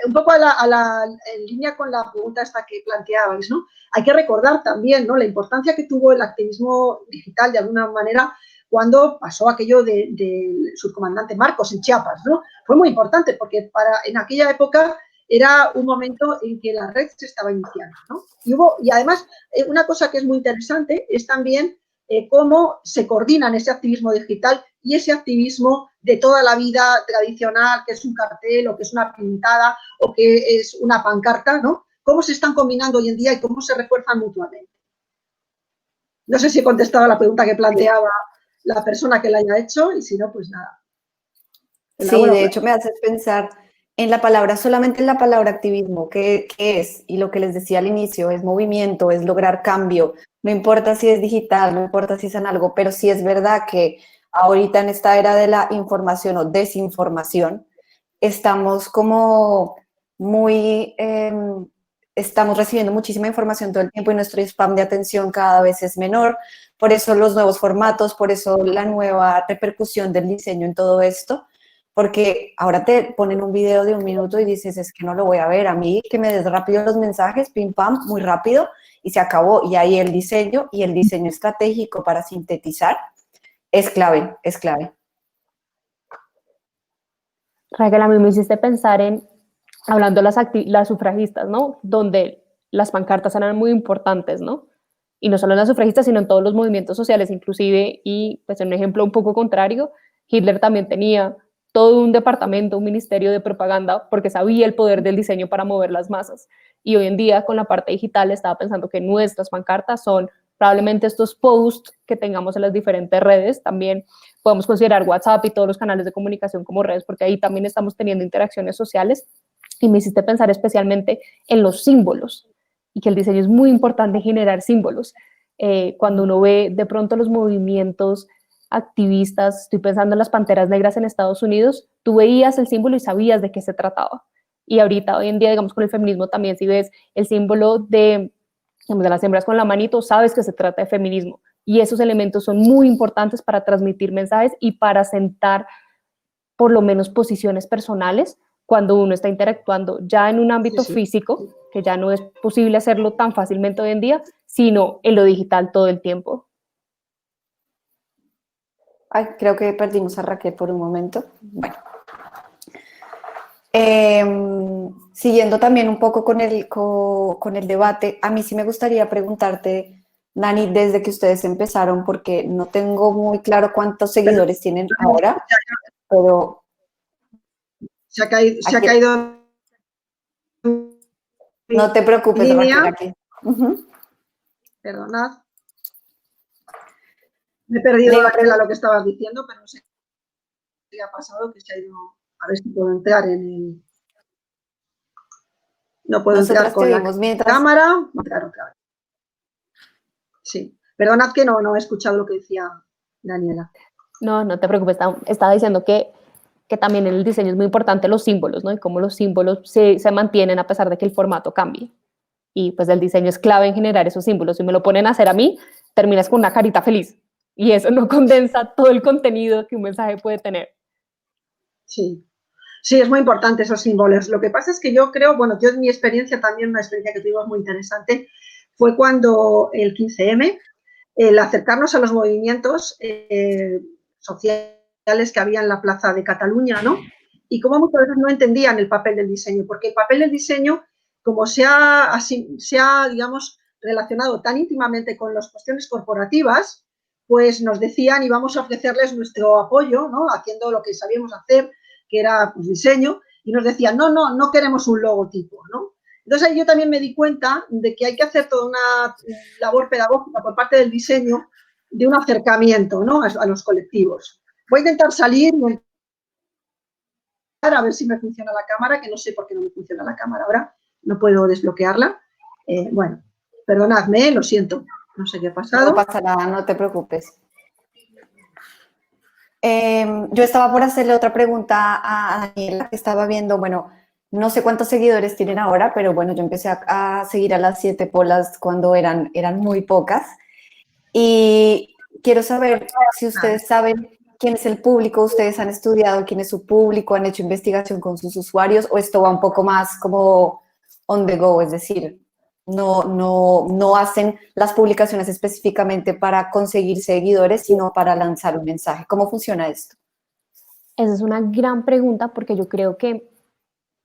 Un poco en línea con la pregunta esta que planteabais, ¿no? Hay que recordar también, ¿no? La importancia que tuvo el activismo digital, de alguna manera, cuando pasó aquello del subcomandante Marcos en Chiapas, ¿no? Fue muy importante porque en aquella época era un momento en que la red se estaba iniciando, ¿no? Y además, una cosa que es muy interesante es también cómo se coordinan ese activismo digital y ese activismo de toda la vida tradicional, que es un cartel o que es una pintada o que es una pancarta, ¿no? Cómo se están combinando hoy en día y cómo se refuerzan mutuamente. No sé si he contestado a la pregunta que planteaba la persona que la haya hecho y si no, pues nada. Sí, de hecho me haces pensar en la palabra, solamente en la palabra activismo, ¿qué es? Y lo que les decía al inicio, es movimiento, es lograr cambio. No importa si es digital, no importa si es en algo, pero sí es verdad que ahorita en esta era de la información o desinformación, estamos como muy, estamos recibiendo muchísima información todo el tiempo y nuestro spam de atención cada vez es menor. Por eso los nuevos formatos, por eso la nueva repercusión del diseño en todo esto, porque ahora te ponen un video de 1 minuto y dices, es que no lo voy a ver, a mí que me des rápido los mensajes, pim pam, muy rápido, y se acabó. Y ahí el diseño y el diseño estratégico para sintetizar es clave, es clave. Raquel, a mí me hiciste pensar en, hablando de las sufragistas, ¿no? Donde las pancartas eran muy importantes, ¿no? Y no solo en las sufragistas, sino en todos los movimientos sociales, inclusive, y pues en un ejemplo un poco contrario, Hitler también tenía todo un departamento, un ministerio de propaganda, porque sabía el poder del diseño para mover las masas. Y hoy en día, con la parte digital, estaba pensando que nuestras pancartas son probablemente estos posts que tengamos en las diferentes redes. También podemos considerar WhatsApp y todos los canales de comunicación como redes, porque ahí también estamos teniendo interacciones sociales. Y me hiciste pensar especialmente en los símbolos, y que el diseño es muy importante generar símbolos. Cuando uno ve de pronto los movimientos activistas, estoy pensando en las Panteras Negras en Estados Unidos, tú veías el símbolo y sabías de qué se trataba. Y ahorita, hoy en día, digamos, con el feminismo también, si ves el símbolo de las hembras con la manito, sabes que se trata de feminismo. Y esos elementos son muy importantes para transmitir mensajes y para sentar por lo menos posiciones personales cuando uno está interactuando ya en un ámbito Sí. físico, que ya no es posible hacerlo tan fácilmente hoy en día, sino en lo digital todo el tiempo. Ay, creo que perdimos a Raquel por un momento. Bueno. Siguiendo también un poco con el debate, a mí sí me gustaría preguntarte, Dani, desde que ustedes empezaron, porque no tengo muy claro cuántos seguidores tienen ahora, pero Se ha caído, no te preocupes, línea. Raquel, aquí. Perdonad. Me he perdido lo que estabas diciendo, pero no sé qué ha pasado, que se ha ido. A ver si puedo entrar en el. No puedo entrar con la cámara. Entrar otra vez. Sí. Perdonad que no he escuchado lo que decía Daniela. No te preocupes, estaba diciendo que también en el diseño es muy importante los símbolos, ¿no? Y cómo los símbolos se mantienen a pesar de que el formato cambie. Y pues el diseño es clave en generar esos símbolos. Si me lo ponen a hacer a mí, terminas con una carita feliz. Y eso no condensa todo el contenido que un mensaje puede tener. Sí. Sí, es muy importante esos símbolos. Lo que pasa es que yo creo, bueno, yo en mi experiencia también, una experiencia que tuvimos muy interesante, fue cuando el 15M, el acercarnos a los movimientos sociales que había en la Plaza de Cataluña, ¿no? Y cómo muchas veces no entendían el papel del diseño, porque el papel del diseño, como se ha, digamos, relacionado tan íntimamente con las cuestiones corporativas, pues nos decían y vamos a ofrecerles nuestro apoyo, ¿no? Haciendo lo que sabíamos hacer, que era pues, diseño, y nos decían, no queremos un logotipo, ¿no? Entonces ahí yo también me di cuenta de que hay que hacer toda una labor pedagógica por parte del diseño de un acercamiento, ¿no? a los colectivos. Voy a intentar salir a ver si me funciona la cámara, que no sé por qué no me funciona la cámara ahora, no puedo desbloquearla. Bueno, perdonadme, lo siento, no sé qué ha pasado. No pasa nada, no te preocupes. Yo estaba por hacerle otra pregunta a Daniela, que estaba viendo, bueno, no sé cuántos seguidores tienen ahora, pero bueno, yo empecé a seguir a las 7 Polas cuando eran muy pocas. Y quiero saber si ustedes saben quién es el público, ustedes han estudiado quién es su público, han hecho investigación con sus usuarios, o esto va un poco más como on the go, es decir, no hacen las publicaciones específicamente para conseguir seguidores, sino para lanzar un mensaje. ¿Cómo funciona esto? Esa es una gran pregunta porque yo creo que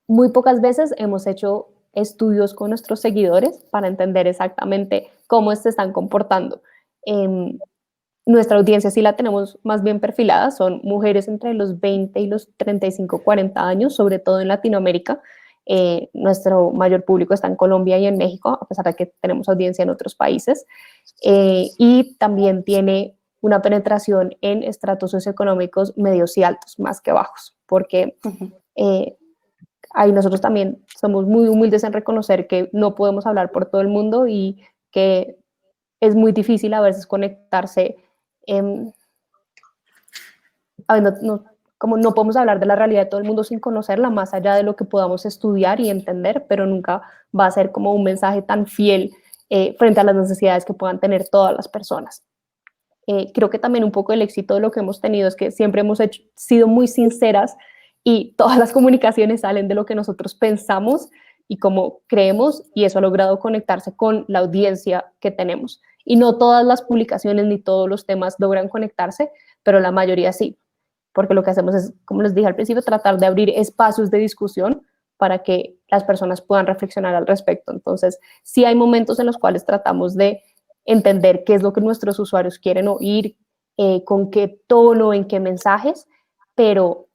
muy pocas veces hemos hecho estudios con nuestros seguidores para entender exactamente cómo se están comportando. Nuestra audiencia sí la tenemos más bien perfilada, son mujeres entre los 20 y los 35, 40 años, sobre todo en Latinoamérica. Nuestro mayor público está en Colombia y en México, a pesar de que tenemos audiencia en otros países. Y también tiene una penetración en estratos socioeconómicos medios y altos, más que bajos, porque ahí nosotros también somos muy humildes en reconocer que no podemos hablar por todo el mundo y que es muy difícil a veces conectarse. Como no podemos hablar de la realidad de todo el mundo sin conocerla, más allá de lo que podamos estudiar y entender, pero nunca va a ser como un mensaje tan fiel frente a las necesidades que puedan tener todas las personas. Creo que también un poco el éxito de lo que hemos tenido es que siempre hemos sido muy sinceras y todas las comunicaciones salen de lo que nosotros pensamos y cómo creemos, y eso ha logrado conectarse con la audiencia que tenemos. Y no todas las publicaciones ni todos los temas logran conectarse, pero la mayoría sí, porque lo que hacemos es, como les dije al principio, tratar de abrir espacios de discusión para que las personas puedan reflexionar al respecto. Entonces, sí hay momentos en los cuales tratamos de entender qué es lo que nuestros usuarios quieren oír, con qué tono, en qué mensajes, pero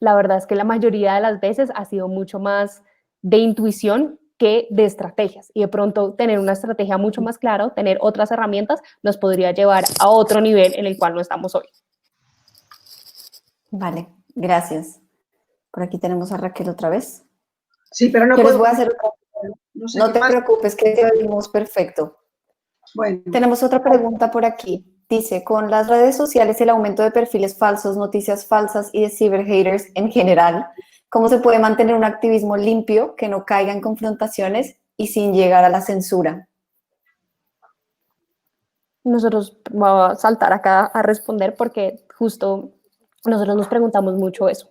la verdad es que la mayoría de las veces ha sido mucho más de intuición que de estrategias. Y de pronto tener una estrategia mucho más clara o tener otras herramientas nos podría llevar a otro nivel en el cual no estamos hoy. Vale, gracias. Por aquí tenemos a Raquel otra vez. Sí, pero no Yo puedo. les voy a hacer no te preocupes, que te oímos perfecto. Bueno. Tenemos otra pregunta por aquí. Dice, con las redes sociales, el aumento de perfiles falsos, noticias falsas y de cyberhaters en general, ¿cómo se puede mantener un activismo limpio que no caiga en confrontaciones y sin llegar a la censura? Nosotros vamos a saltar acá a responder porque justo nosotros nos preguntamos mucho eso.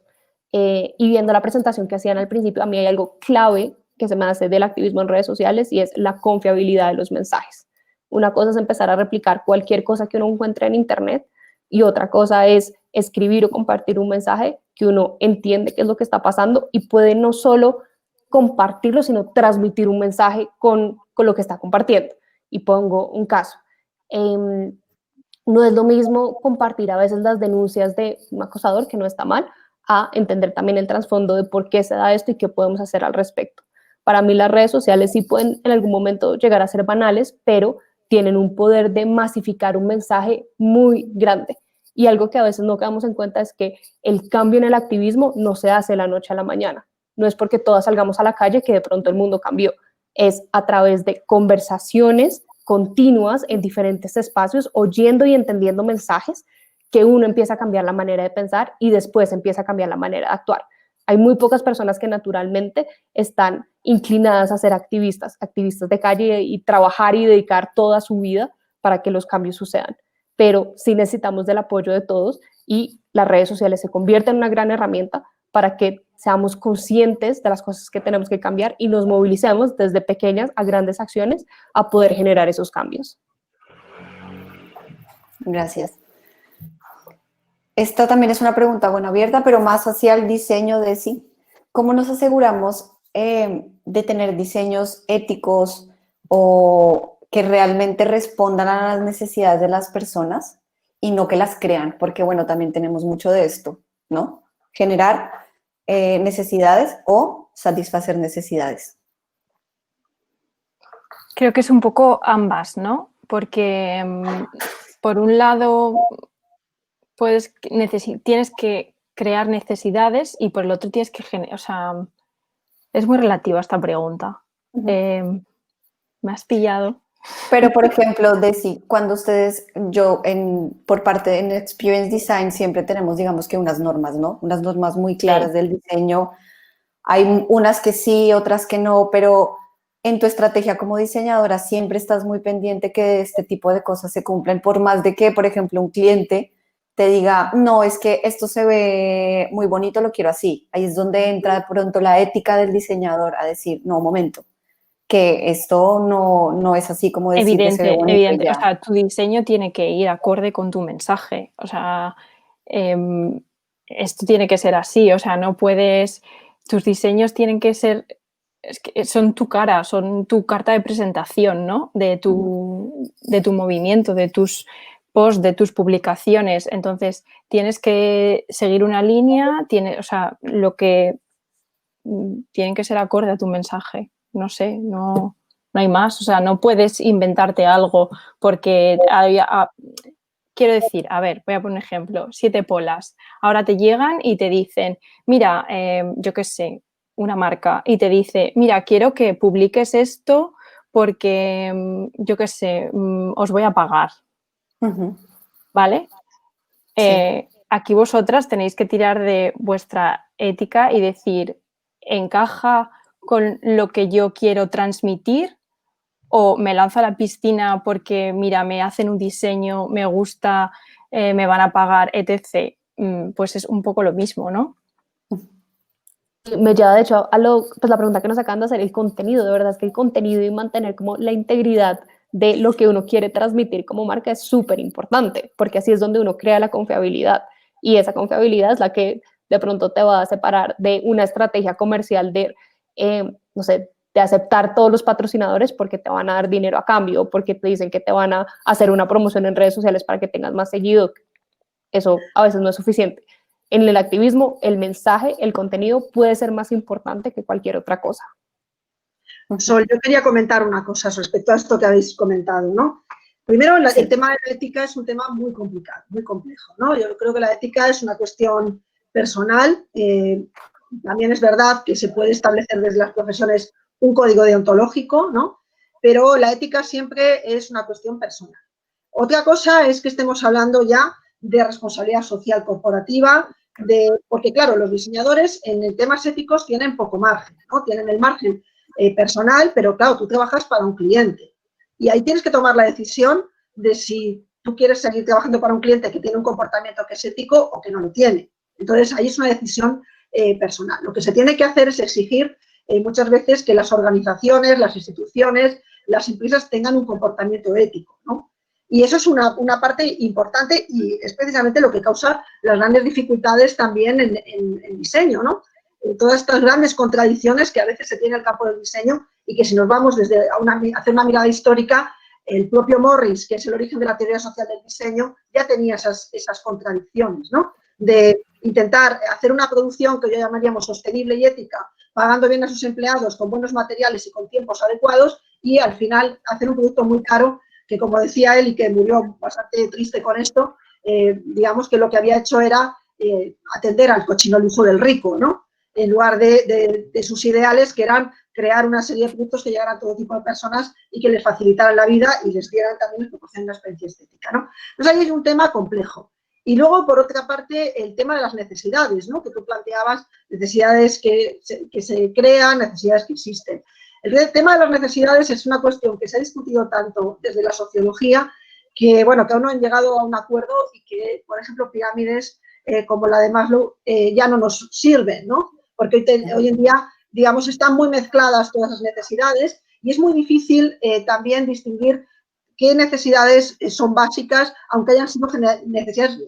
Y viendo la presentación que hacían al principio, a mí hay algo clave que se me hace del activismo en redes sociales y es la confiabilidad de los mensajes. Una cosa es empezar a replicar cualquier cosa que uno encuentre en internet y otra cosa es escribir o compartir un mensaje que uno entiende qué es lo que está pasando y puede no solo compartirlo, sino transmitir un mensaje con lo que está compartiendo. Y pongo un caso. No es lo mismo compartir a veces las denuncias de un acosador, que no está mal, a entender también el trasfondo de por qué se da esto y qué podemos hacer al respecto. Para mí las redes sociales sí pueden en algún momento llegar a ser banales, pero tienen un poder de masificar un mensaje muy grande. Y algo que a veces no quedamos en cuenta es que el cambio en el activismo no se hace de la noche a la mañana. No es porque todas salgamos a la calle que de pronto el mundo cambió. Es a través de conversaciones continuas en diferentes espacios, oyendo y entendiendo mensajes, que uno empieza a cambiar la manera de pensar y después empieza a cambiar la manera de actuar. Hay muy pocas personas que naturalmente están inclinadas a ser activistas de calle y trabajar y dedicar toda su vida para que los cambios sucedan. Pero sí necesitamos del apoyo de todos y las redes sociales se convierten en una gran herramienta para que seamos conscientes de las cosas que tenemos que cambiar y nos movilicemos desde pequeñas a grandes acciones a poder generar esos cambios. Gracias. Esta también es una pregunta, bueno, abierta, pero más hacia el diseño de sí. ¿Cómo nos aseguramos de tener diseños éticos o que realmente respondan a las necesidades de las personas y no que las crean? Porque, bueno, también tenemos mucho de esto, ¿no? Generar necesidades o satisfacer necesidades. Creo que es un poco ambas, ¿no? Porque por un lado tienes que crear necesidades y por el otro tienes que generar, o sea, es muy relativa esta pregunta. Me has pillado. Pero, por ejemplo, Desi, cuando ustedes, por parte de Experience Design siempre tenemos, digamos que unas normas, ¿no? Unas normas muy claras del diseño. Hay unas que sí, otras que no, pero en tu estrategia como diseñadora siempre estás muy pendiente que este tipo de cosas se cumplan, por más de que, por ejemplo, un cliente te diga, no, es que esto se ve muy bonito, lo quiero así. Ahí es donde entra de pronto la ética del diseñador a decir, no, un momento, que esto no es así como decir que se ve bonito. Evidente. O sea, tu diseño tiene que ir acorde con tu mensaje. O sea, esto tiene que ser así. O sea, no puedes... Tus diseños tienen que ser... son tu cara, son tu carta de presentación, ¿no? De tu movimiento, de tus posts, de tus publicaciones. Entonces, tienes que seguir una línea, o sea, lo que tienen que ser acorde a tu mensaje. No sé, no hay más. O sea, no puedes inventarte algo porque quiero decir, a ver, voy a poner un ejemplo, 7 polas. Ahora te llegan y te dicen, mira, yo qué sé, una marca y te dice, mira, quiero que publiques esto porque, yo qué sé, os voy a pagar. ¿Vale? Sí. Aquí vosotras tenéis que tirar de vuestra ética y decir, ¿encaja con lo que yo quiero transmitir? ¿O me lanzo a la piscina porque, mira, me hacen un diseño, me gusta, me van a pagar, etc.? Pues es un poco lo mismo, ¿no? Me lleva, de hecho, a pues la pregunta que nos acaban de hacer, el contenido. De verdad es que el contenido y mantener como la integridad de lo que uno quiere transmitir como marca es súper importante, porque así es donde uno crea la confiabilidad. Y esa confiabilidad es la que de pronto te va a separar de una estrategia comercial de, no sé, de aceptar todos los patrocinadores porque te van a dar dinero a cambio, porque te dicen que te van a hacer una promoción en redes sociales para que tengas más seguido. Eso a veces no es suficiente. En el activismo, el mensaje, el contenido puede ser más importante que cualquier otra cosa. Sol, yo quería comentar una cosa respecto a esto que habéis comentado, ¿no? Primero, el tema de la ética es un tema muy complicado, muy complejo, ¿no? Yo creo que la ética es una cuestión personal. También es verdad que se puede establecer desde las profesiones un código deontológico, ¿no? Pero la ética siempre es una cuestión personal. Otra cosa es que estemos hablando ya de responsabilidad social corporativa, porque claro, los diseñadores en temas éticos tienen poco margen, ¿no? Tienen el margen personal, pero claro, tú trabajas para un cliente y ahí tienes que tomar la decisión de si tú quieres seguir trabajando para un cliente que tiene un comportamiento que es ético o que no lo tiene. Entonces, ahí es una decisión personal. Lo que se tiene que hacer es exigir muchas veces que las organizaciones, las instituciones, las empresas tengan un comportamiento ético, ¿no? Y eso es una parte importante y es precisamente lo que causa las grandes dificultades también en diseño, ¿no? Todas estas grandes contradicciones que a veces se tiene en el campo del diseño y que si nos vamos desde hacer una mirada histórica, el propio Morris, que es el origen de la teoría social del diseño, ya tenía esas contradicciones, ¿no? De intentar hacer una producción que hoy llamaríamos sostenible y ética, pagando bien a sus empleados con buenos materiales y con tiempos adecuados, y al final hacer un producto muy caro que, como decía él, y que murió bastante triste con esto, digamos que lo que había hecho era atender al cochino lujo del rico, ¿no? En lugar de sus ideales, que eran crear una serie de productos que llegaran a todo tipo de personas y que les facilitaran la vida y les dieran también, les proporcionaran una experiencia estética, ¿no? Entonces, ahí hay un tema complejo. Y luego, por otra parte, el tema de las necesidades, ¿no? Que tú planteabas, necesidades que se crean, necesidades que existen. El tema de las necesidades es una cuestión que se ha discutido tanto desde la sociología que, bueno, que aún no han llegado a un acuerdo y que, por ejemplo, pirámides como la de Maslow ya no nos sirven, ¿no? Porque hoy en día, digamos, están muy mezcladas todas las necesidades y es muy difícil también distinguir qué necesidades son básicas, aunque hayan sido necesidades,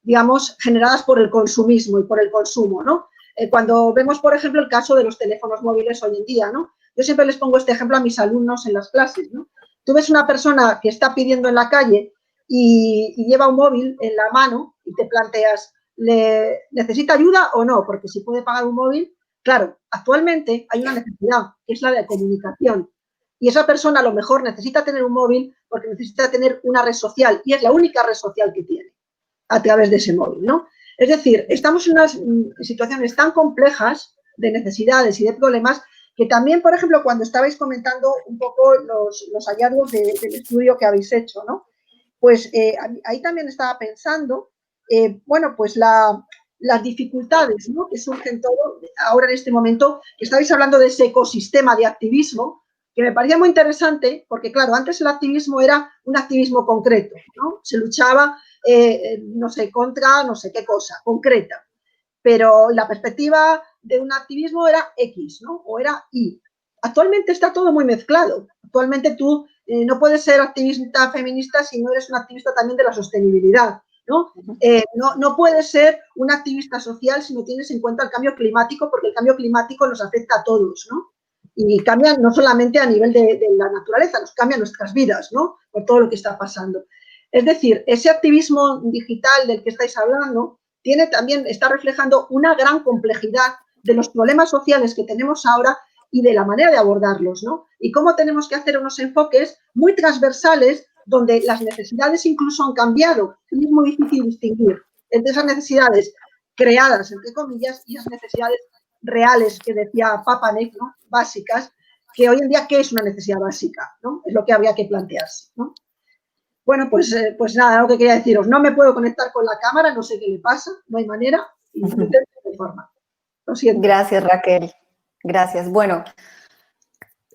digamos, generadas por el consumismo y por el consumo, ¿no? Cuando vemos, por ejemplo, el caso de los teléfonos móviles hoy en día, ¿no? Yo siempre les pongo este ejemplo a mis alumnos en las clases, ¿no? Tú ves una persona que está pidiendo en la calle y lleva un móvil en la mano y te planteas, ¿necesita ayuda o no? Porque si puede pagar un móvil, claro, actualmente hay una necesidad, que es la de comunicación. Y esa persona a lo mejor necesita tener un móvil porque necesita tener una red social y es la única red social que tiene a través de ese móvil, ¿no? Es decir, estamos en unas situaciones tan complejas de necesidades y de problemas que también, por ejemplo, cuando estabais comentando un poco los hallazgos del estudio que habéis hecho, ¿no? Pues ahí también estaba pensando, bueno, pues las dificultades, ¿no? Que surgen todo ahora en este momento, que estabais hablando de ese ecosistema de activismo, que me parecía muy interesante, porque claro, antes el activismo era un activismo concreto, ¿no? Se luchaba, no sé, contra no sé qué cosa, concreta, pero la perspectiva de un activismo era X, ¿no? O era Y. Actualmente está todo muy mezclado. Actualmente tú no puedes ser activista feminista si no eres un activista también de la sostenibilidad, ¿no? No puedes ser un activista social si no tienes en cuenta el cambio climático, porque el cambio climático nos afecta a todos, ¿no? Y cambia no solamente a nivel de la naturaleza, nos cambia nuestras vidas, ¿no? Por todo lo que está pasando. Es decir, ese activismo digital del que estáis hablando también está reflejando una gran complejidad de los problemas sociales que tenemos ahora y de la manera de abordarlos, ¿no? Y cómo tenemos que hacer unos enfoques muy transversales donde las necesidades incluso han cambiado y es muy difícil distinguir entre esas necesidades creadas, entre comillas, y esas necesidades reales que decía Papanek, ¿no? Básicas, que hoy en día, ¿qué es una necesidad básica? ¿No? Es lo que habría que plantearse, ¿no? Bueno, pues nada, lo que quería deciros, no me puedo conectar con la cámara, no sé qué le pasa, no hay manera, y lo intento de forma. Lo siento. Gracias, Raquel. Gracias. Bueno,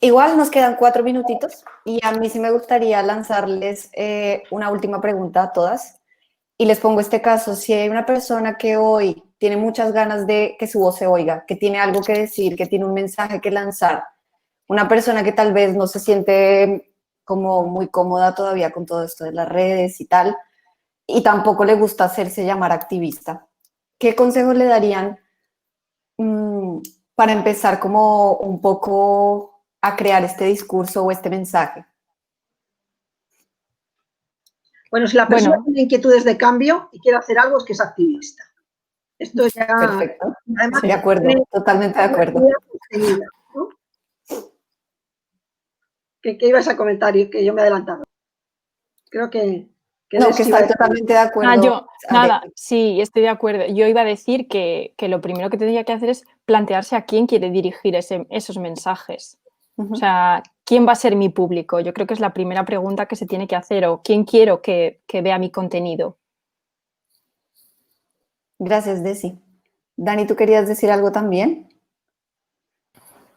igual nos quedan 4 minutitos y a mí sí me gustaría lanzarles una última pregunta a todas. Y les pongo este caso, si hay una persona que hoy tiene muchas ganas de que su voz se oiga, que tiene algo que decir, que tiene un mensaje que lanzar, una persona que tal vez no se siente como muy cómoda todavía con todo esto de las redes y tal, y tampoco le gusta hacerse llamar activista, ¿qué consejos le darían para empezar como un poco a crear este discurso o este mensaje? Bueno, si la persona tiene inquietudes de cambio y quiere hacer algo, es que es activista. Esto ya... Perfecto. Además, De acuerdo, totalmente de acuerdo. ¿No? ¿Qué ibas a comentar? Que yo me he adelantado. Creo que no, que estoy totalmente de acuerdo. Nada, sí, estoy de acuerdo. Yo iba a decir que lo primero que tendría que hacer es plantearse a quién quiere dirigir esos mensajes. O sea, ¿quién va a ser mi público? Yo creo que es la primera pregunta que se tiene que hacer, o ¿quién quiero que vea mi contenido? Gracias, Desi. Dani, ¿tú querías decir algo también?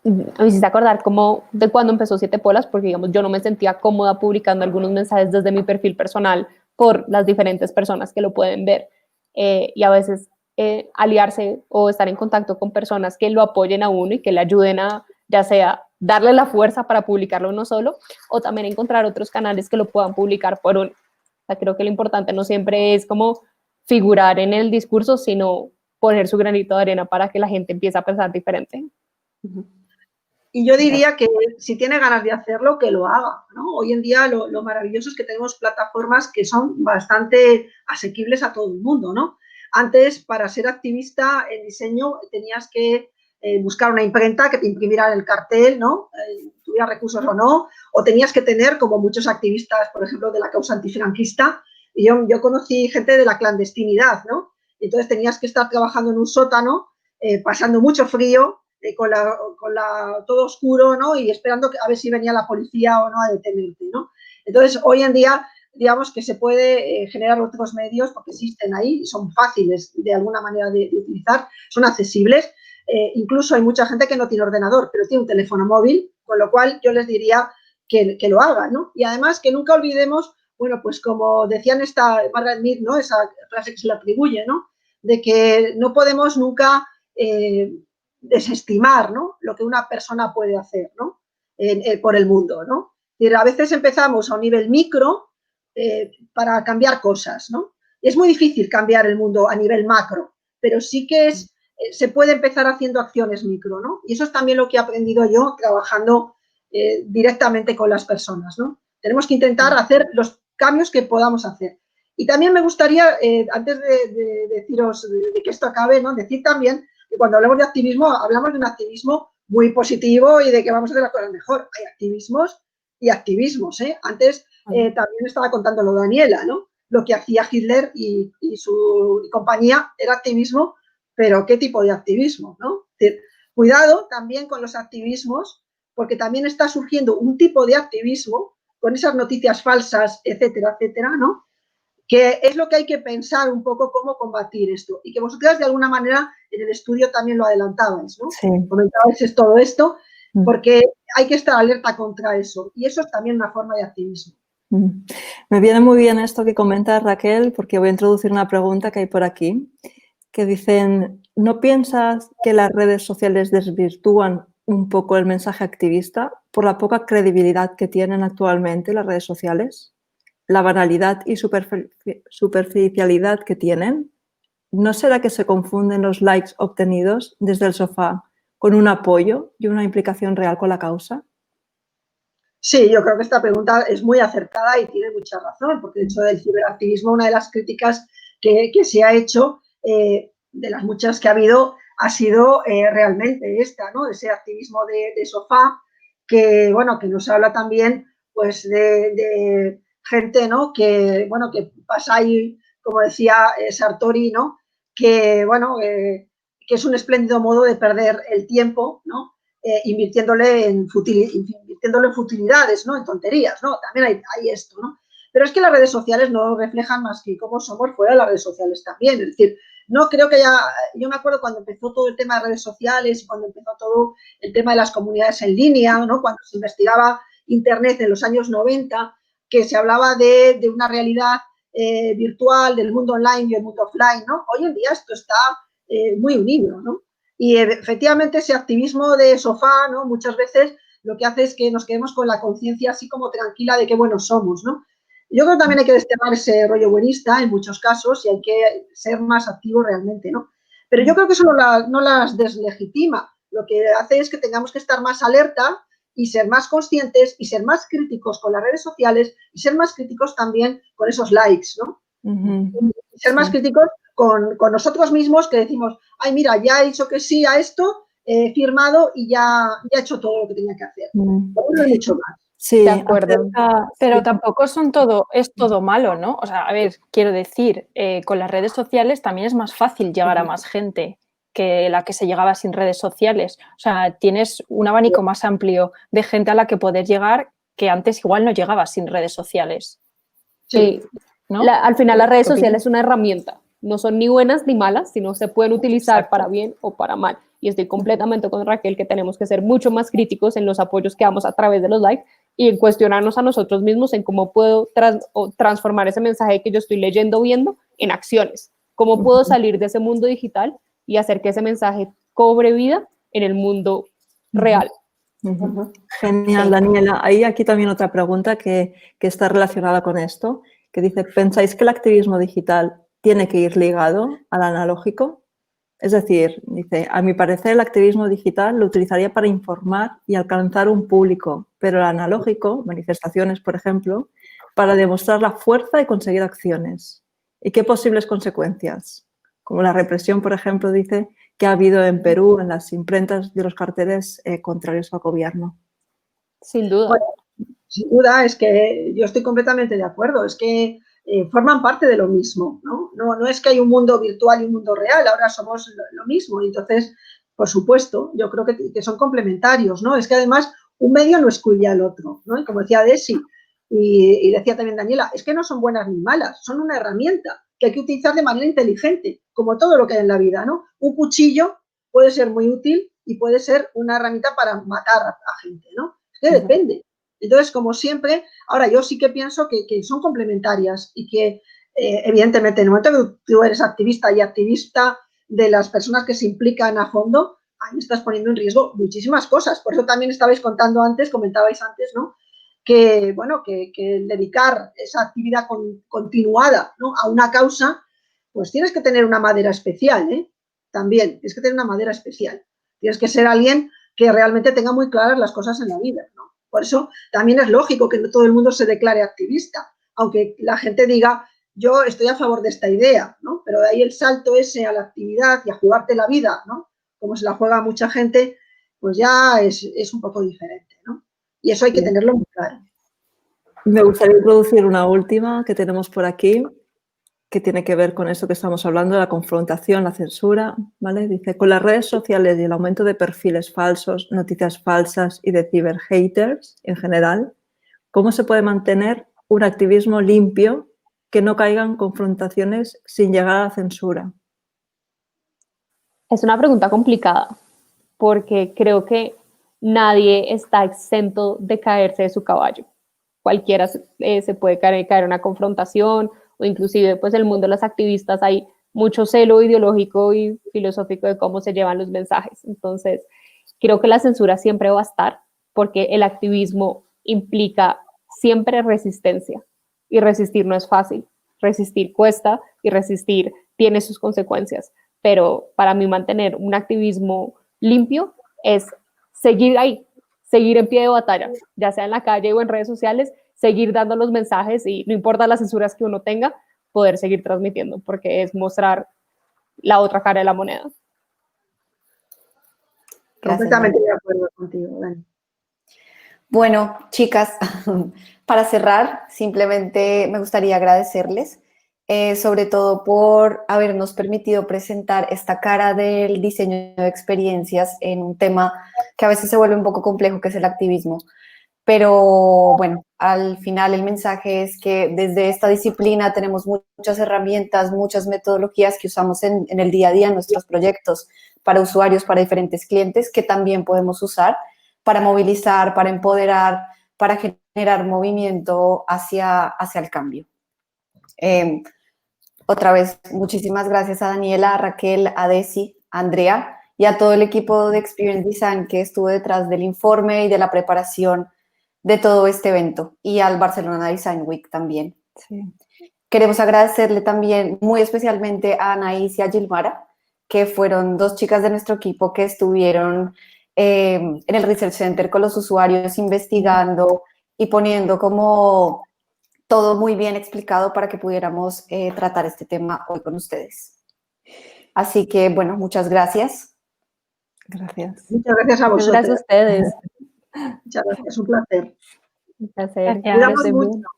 Me hiciste acordar como de cuando empezó Siete Polas, porque digamos yo no me sentía cómoda publicando algunos mensajes desde mi perfil personal por las diferentes personas que lo pueden ver. Y a veces aliarse o estar en contacto con personas que lo apoyen a uno y que le ayuden a, ya sea darle la fuerza para publicarlo uno solo, o también encontrar otros canales que lo puedan publicar por uno. O sea, creo que lo importante no siempre es como figurar en el discurso, sino poner su granito de arena para que la gente empiece a pensar diferente. Y yo diría que si tiene ganas de hacerlo, que lo haga, ¿no? Hoy en día lo maravilloso es que tenemos plataformas que son bastante asequibles a todo el mundo, ¿no? Antes, para ser activista en diseño, tenías que buscar una imprenta que te imprimiera el cartel, ¿no? Tuviera recursos o no, o tenías que tener, como muchos activistas, por ejemplo, de la causa antifranquista, y yo conocí gente de la clandestinidad, ¿no? Entonces tenías que estar trabajando en un sótano, pasando mucho frío, todo oscuro, ¿no? Y esperando a ver si venía la policía o no a detenerte, ¿no? Entonces, hoy en día, digamos que se puede generar otros medios porque existen ahí, son fáciles de alguna manera de utilizar, son accesibles. Incluso hay mucha gente que no tiene ordenador, pero tiene un teléfono móvil, con lo cual yo les diría que lo hagan, ¿no? Y además que nunca olvidemos, bueno, pues como decían Margaret Mead, ¿no? Esa frase que se le atribuye, ¿no? De que no podemos nunca desestimar, ¿no? Lo que una persona puede hacer, ¿no? Por el mundo, ¿no? A veces empezamos a un nivel micro para cambiar cosas, ¿no? Es muy difícil cambiar el mundo a nivel macro, pero sí que se puede empezar haciendo acciones micro, ¿no? Y eso es también lo que he aprendido yo trabajando directamente con las personas, ¿no? Tenemos que intentar hacer los cambios que podamos hacer. Y también me gustaría, antes de deciros de que esto acabe, ¿no? Decir también que cuando hablamos de activismo, hablamos de un activismo muy positivo y de que vamos a hacer las cosas mejor. Hay activismos y activismos, ¿eh? Antes también estaba contando lo de Daniela, ¿no? Lo que hacía Hitler y su compañía era activismo, pero ¿qué tipo de activismo, no? Es decir, cuidado también con los activismos, porque también está surgiendo un tipo de activismo con esas noticias falsas, etcétera, etcétera, ¿no? Que es lo que hay que pensar un poco cómo combatir esto. Y que vosotras de alguna manera en el estudio también lo adelantabais, ¿no? Sí. Comentabais todo esto, porque hay que estar alerta contra eso. Y eso es también una forma de activismo. Me viene muy bien esto que comenta Raquel, porque voy a introducir una pregunta que hay por aquí, que dicen, ¿no piensas que las redes sociales desvirtúan un poco el mensaje activista por la poca credibilidad que tienen actualmente las redes sociales? ¿La banalidad y superficialidad que tienen? ¿No será que se confunden los likes obtenidos desde el sofá con un apoyo y una implicación real con la causa? Sí, yo creo que esta pregunta es muy acertada y tiene mucha razón, porque de hecho del ciberactivismo una de las críticas que se ha hecho, de las muchas que ha habido, ha sido realmente esta, ¿no? Ese activismo de sofá que, bueno, que nos habla también pues de gente, ¿no? Que, bueno, que pasa ahí, como decía Sartori, ¿no? Que, bueno, que es un espléndido modo de perder el tiempo, ¿no? Invirtiéndole en futilidades, ¿no? En tonterías, ¿no? También hay esto, ¿no? Pero es que las redes sociales no reflejan más que cómo somos fuera de las redes sociales también. Es decir, no creo que yo me acuerdo cuando empezó todo el tema de redes sociales, cuando empezó todo el tema de las comunidades en línea, ¿no? Cuando se investigaba Internet en los años 90, que se hablaba de una realidad virtual, del mundo online y el mundo offline, ¿no? Hoy en día esto está muy unido, ¿no? Y efectivamente ese activismo de sofá, ¿no? Muchas veces lo que hace es que nos quedemos con la conciencia así como tranquila de qué buenos somos, ¿no? Yo creo que también hay que desterrar ese rollo buenista en muchos casos y hay que ser más activos realmente, ¿no? Pero yo creo que eso no las deslegitima. Lo que hace es que tengamos que estar más alerta y ser más conscientes y ser más críticos con las redes sociales y ser más críticos también con esos likes, ¿no? Y ser más críticos con nosotros mismos, que decimos, ay, mira, ya he dicho que sí a esto, he firmado y ya he hecho todo lo que tenía que hacer. No he mucho más. Sí, De acuerdo. Pero tampoco es todo malo, ¿no? O sea, a ver, quiero decir, con las redes sociales también es más fácil llegar a más gente que la que se llegaba sin redes sociales. O sea, tienes un abanico más amplio de gente a la que poder llegar que antes igual no llegaba sin redes sociales. Sí. ¿No? Al final las redes sociales es una herramienta. No son ni buenas ni malas, sino se pueden utilizar Exacto. para bien o para mal. Y estoy completamente con Raquel que tenemos que ser mucho más críticos en los apoyos que damos a través de los likes y en cuestionarnos a nosotros mismos en cómo puedo transformar ese mensaje que yo estoy leyendo o viendo en acciones. Cómo puedo salir de ese mundo digital y hacer que ese mensaje cobre vida en el mundo real. Genial, Sí. Daniela. Hay aquí también otra pregunta que está relacionada con esto, que dice, ¿pensáis que el activismo digital tiene que ir ligado al analógico? Es decir, dice, a mi parecer el activismo digital lo utilizaría para informar y alcanzar un público, pero el analógico, manifestaciones, por ejemplo, para demostrar la fuerza y conseguir acciones. ¿Y qué posibles consecuencias? Como la represión, por ejemplo, dice que ha habido en Perú en las imprentas de los carteles contrarios al gobierno. Sin duda. Bueno, sin duda, es que yo estoy completamente de acuerdo, es que forman parte de lo mismo, ¿no? No es que hay un mundo virtual y un mundo real, ahora somos lo mismo, y entonces, por supuesto, yo creo que son complementarios, ¿no? Es que además un medio no excluye al otro, ¿no? Y como decía Desi, y decía también Daniela, es que no son buenas ni malas, son una herramienta que hay que utilizar de manera inteligente, como todo lo que hay en la vida, ¿no? Un cuchillo puede ser muy útil y puede ser una herramienta para matar a gente, ¿no? Es que depende. Entonces, como siempre, ahora yo sí que pienso que son complementarias y que, evidentemente, en el momento que tú eres activista y activista de las personas que se implican a fondo, ahí estás poniendo en riesgo muchísimas cosas. Por eso también comentabais antes, ¿no? Que, bueno, que dedicar esa actividad continuada, ¿no?, a una causa, pues tienes que tener una madera especial, ¿eh? También, tienes que tener una madera especial. Tienes que ser alguien que realmente tenga muy claras las cosas en la vida, ¿no? Por eso también es lógico que no todo el mundo se declare activista, aunque la gente diga, yo estoy a favor de esta idea, ¿no? Pero de ahí el salto ese a la actividad y a jugarte la vida, ¿no?, como se la juega mucha gente, pues ya es un poco diferente, ¿no? Y eso hay que tenerlo muy claro. Me gustaría introducir una última que tenemos por aquí, que tiene que ver con eso que estamos hablando, la confrontación, la censura, ¿vale? Dice, con las redes sociales y el aumento de perfiles falsos, noticias falsas y de ciberhaters en general, ¿cómo se puede mantener un activismo limpio que no caiga en confrontaciones sin llegar a la censura? Es una pregunta complicada porque creo que nadie está exento de caerse de su caballo. Cualquiera se puede caer en una confrontación o inclusive pues el mundo de los activistas hay mucho celo ideológico y filosófico de cómo se llevan los mensajes. Entonces, creo que la censura siempre va a estar porque el activismo implica siempre resistencia y resistir no es fácil. Resistir cuesta y resistir tiene sus consecuencias, pero para mí mantener un activismo limpio es seguir ahí, seguir en pie de batalla, ya sea en la calle o en redes sociales, seguir dando los mensajes y no importa las censuras que uno tenga, poder seguir transmitiendo, porque es mostrar la otra cara de la moneda. Gracias, Completamente Dani. de acuerdo contigo, Dani. Bueno, chicas, para cerrar, simplemente me gustaría agradecerles, sobre todo por habernos permitido presentar esta cara del diseño de experiencias en un tema que a veces se vuelve un poco complejo, que es el activismo. Pero bueno, al final el mensaje es que desde esta disciplina tenemos muchas herramientas, muchas metodologías que usamos en el día a día en nuestros proyectos para usuarios, para diferentes clientes, que también podemos usar para movilizar, para empoderar, para generar movimiento hacia el cambio. Otra vez, muchísimas gracias a Daniela, a Raquel, a Desi, a Andrea y a todo el equipo de Experience Design que estuvo detrás del informe y de la preparación de todo este evento, y al Barcelona Design Week también. Sí. Queremos agradecerle también muy especialmente a Anaís y a Gilmara, que fueron dos chicas de nuestro equipo que estuvieron en el Research Center con los usuarios investigando y poniendo como todo muy bien explicado para que pudiéramos tratar este tema hoy con ustedes. Así que, bueno, muchas gracias. Gracias. Muchas gracias a Muchas vosotros. gracias a ustedes. Muchas gracias, un placer. Un placer. Gracias. Cuidamos Cuídense mucho,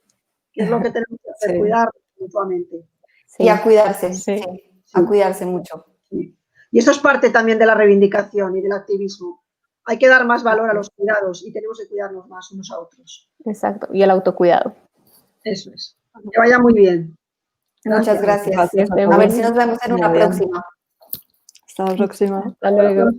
que es lo que tenemos que hacer, Sí. cuidar mutuamente. Sí. Y a cuidarse, Sí. sí, a cuidarse mucho. Sí. Y eso es parte también de la reivindicación y del activismo. Hay que dar más valor a los cuidados y tenemos que cuidarnos más unos a otros. Exacto. Y el autocuidado. Eso es. Que vaya muy bien. Muchas gracias. Gracias a Que estén A ver todos. si nos vemos en Muy una bien. próxima. Hasta la próxima. Hasta luego.